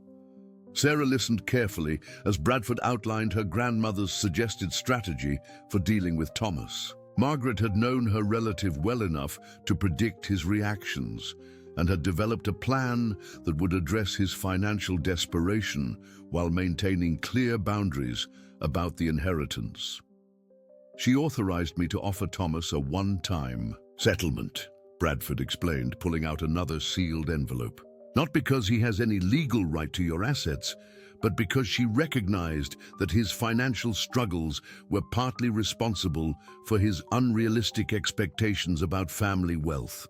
A: Sarah listened carefully as Bradford outlined her grandmother's suggested strategy for dealing with Thomas. Margaret had known her relative well enough to predict his reactions and had developed a plan that would address his financial desperation while maintaining clear boundaries about the inheritance. "She authorized me to offer Thomas a one-time settlement," Bradford explained, pulling out another sealed envelope. "Not because he has any legal right to your assets, but because she recognized that his financial struggles were partly responsible for his unrealistic expectations about family wealth."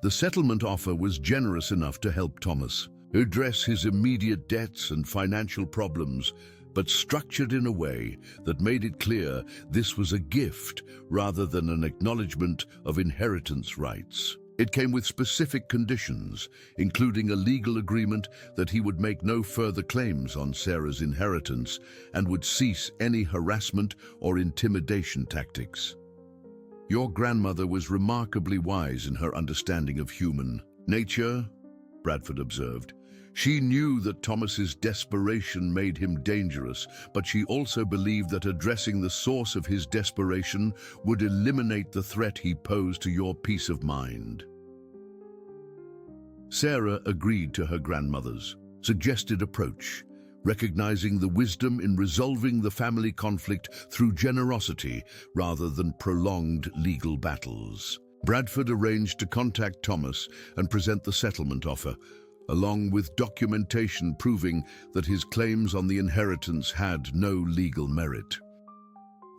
A: The settlement offer was generous enough to help Thomas address his immediate debts and financial problems, but structured in a way that made it clear this was a gift rather than an acknowledgement of inheritance rights. It came with specific conditions, including a legal agreement that he would make no further claims on Sarah's inheritance and would cease any harassment or intimidation tactics. "Your grandmother was remarkably wise in her understanding of human nature," Bradford observed. She knew that Thomas's desperation made him dangerous, but she also believed that addressing the source of his desperation would eliminate the threat he posed to your peace of mind. Sarah agreed to her grandmother's suggested approach, recognizing the wisdom in resolving the family conflict through generosity rather than prolonged legal battles. Bradford arranged to contact Thomas and present the settlement offer, along with documentation proving that his claims on the inheritance had no legal merit.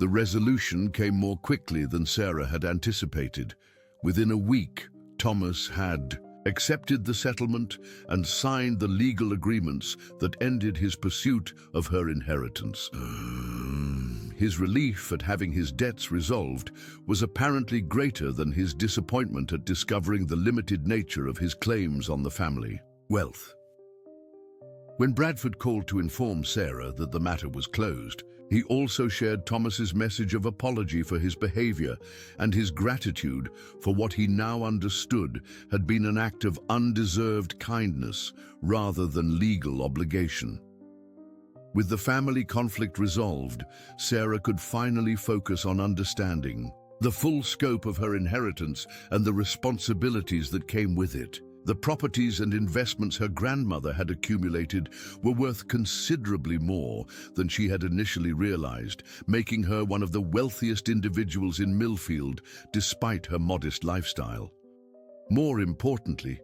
A: The resolution came more quickly than Sarah had anticipated. Within a week, Thomas had accepted the settlement and signed the legal agreements that ended his pursuit of her inheritance. His relief at having his debts resolved was apparently greater than his disappointment at discovering the limited nature of his claims on the family wealth. When Bradford called to inform Sarah that the matter was closed, he also shared Thomas's message of apology for his behavior and his gratitude for what he now understood had been an act of undeserved kindness rather than legal obligation. With the family conflict resolved, Sarah could finally focus on understanding the full scope of her inheritance and the responsibilities that came with it. The properties and investments her grandmother had accumulated were worth considerably more than she had initially realized, making her one of the wealthiest individuals in Millfield despite her modest lifestyle. More importantly,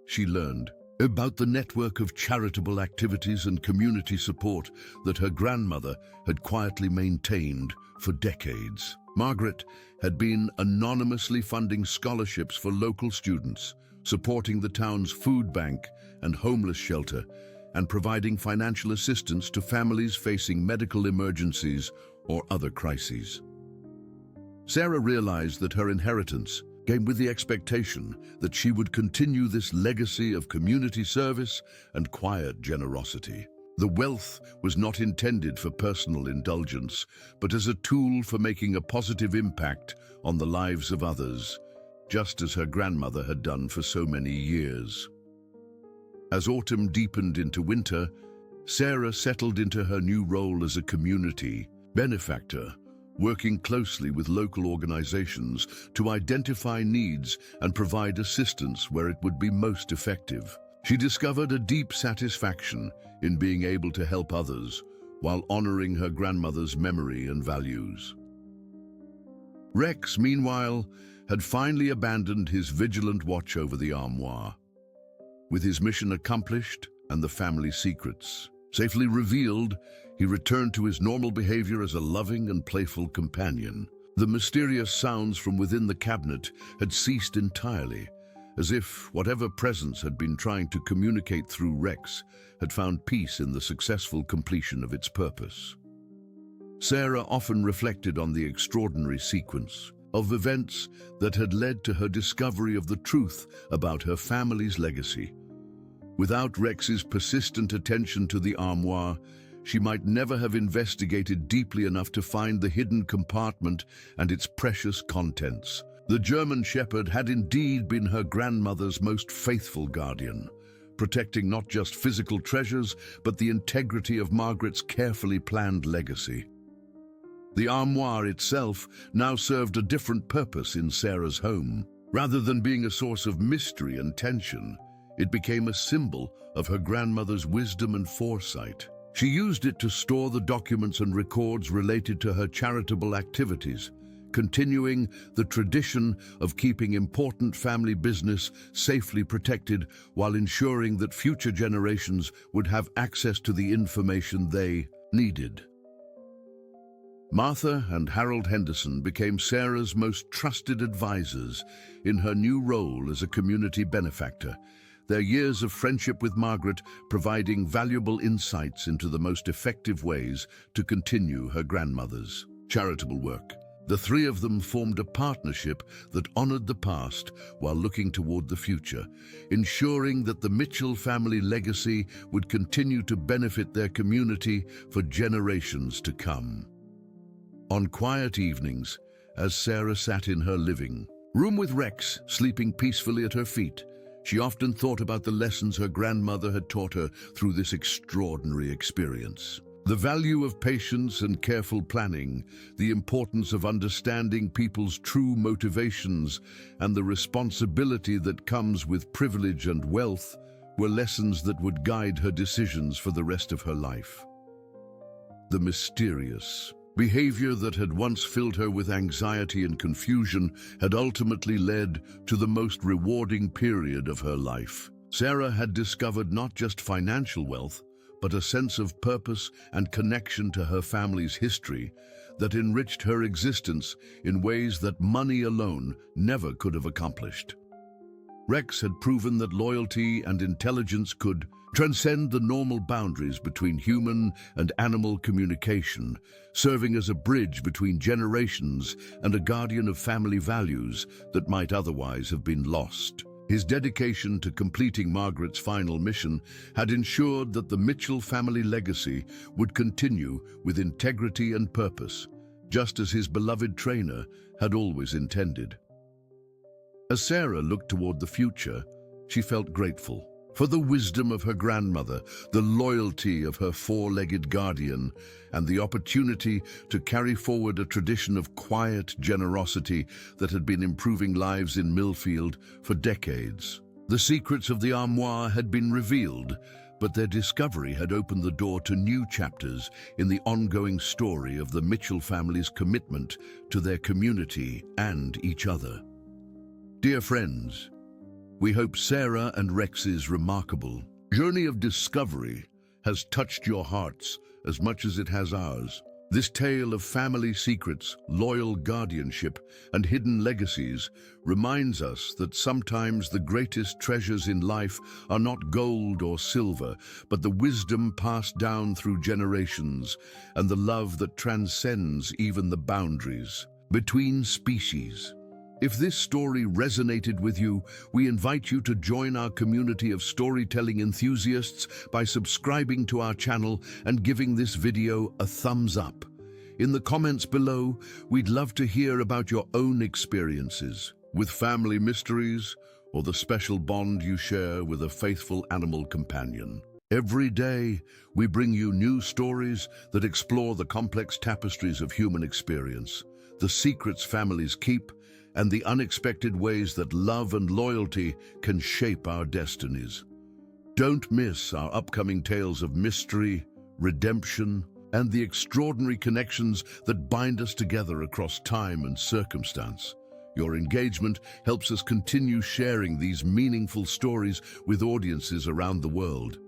A: she learned about the network of charitable activities and community support that her grandmother had quietly maintained for decades. Margaret had been anonymously funding scholarships for local students, supporting the town's food bank and homeless shelter, and providing financial assistance to families facing medical emergencies or other crises. Sarah realized that her inheritance came with the expectation that she would continue this legacy of community service and quiet generosity. The wealth was not intended for personal indulgence, but as a tool for making a positive impact on the lives of others, just as her grandmother had done for so many years. As autumn deepened into winter, Sarah settled into her new role as a community benefactor, working closely with local organizations to identify needs and provide assistance where it would be most effective. She discovered a deep satisfaction in being able to help others while honoring her grandmother's memory and values. Rex, meanwhile, had finally abandoned his vigilant watch over the armoire. With his mission accomplished and the family secrets safely revealed, he returned to his normal behavior as a loving and playful companion. The mysterious sounds from within the cabinet had ceased entirely, as if whatever presence had been trying to communicate through Rex had found peace in the successful completion of its purpose. Sarah often reflected on the extraordinary sequence of events that had led to her discovery of the truth about her family's legacy. Without Rex's persistent attention to the armoire, she might never have investigated deeply enough to find the hidden compartment and its precious contents. The German Shepherd had indeed been her grandmother's most faithful guardian, protecting not just physical treasures, but the integrity of Margaret's carefully planned legacy. The armoire itself now served a different purpose in Sarah's home. Rather than being a source of mystery and tension, it became a symbol of her grandmother's wisdom and foresight. She used it to store the documents and records related to her charitable activities, continuing the tradition of keeping important family business safely protected while ensuring that future generations would have access to the information they needed. Martha and Harold Henderson became Sarah's most trusted advisors in her new role as a community benefactor, their years of friendship with Margaret providing valuable insights into the most effective ways to continue her grandmother's charitable work. The three of them formed a partnership that honored the past while looking toward the future, ensuring that the Mitchell family legacy would continue to benefit their community for generations to come. On quiet evenings, as Sarah sat in her living room with Rex sleeping peacefully at her feet, She often thought about the lessons her grandmother had taught her through this extraordinary experience. The value of patience and careful planning, the importance of understanding people's true motivations, and the responsibility that comes with privilege and wealth were lessons that would guide her decisions for the rest of her life. The mysterious behavior that had once filled her with anxiety and confusion had ultimately led to the most rewarding period of her life. Sarah had discovered not just financial wealth, but a sense of purpose and connection to her family's history that enriched her existence in ways that money alone never could have accomplished. Rex had proven that loyalty and intelligence could transcend the normal boundaries between human and animal communication, serving as a bridge between generations and a guardian of family values that might otherwise have been lost. His dedication to completing Margaret's final mission had ensured that the Mitchell family legacy would continue with integrity and purpose, just as his beloved trainer had always intended. As Sarah looked toward the future, she felt grateful for the wisdom of her grandmother, the loyalty of her four-legged guardian, and the opportunity to carry forward a tradition of quiet generosity that had been improving lives in Millfield for decades. The secrets of the armoire had been revealed, but their discovery had opened the door to new chapters in the ongoing story of the Mitchell family's commitment to their community and each other. Dear friends, we hope Sarah and Rex's remarkable journey of discovery has touched your hearts as much as it has ours. This tale of family secrets, loyal guardianship, and hidden legacies reminds us that sometimes the greatest treasures in life are not gold or silver, but the wisdom passed down through generations and the love that transcends even the boundaries between species. If this story resonated with you, we invite you to join our community of storytelling enthusiasts by subscribing to our channel and giving this video a thumbs up. In the comments below, we'd love to hear about your own experiences with family mysteries or the special bond you share with a faithful animal companion. Every day, we bring you new stories that explore the complex tapestries of human experience, the secrets families keep, and the unexpected ways that love and loyalty can shape our destinies. Don't miss our upcoming tales of mystery, redemption, and the extraordinary connections that bind us together across time and circumstance. Your engagement helps us continue sharing these meaningful stories with audiences around the world.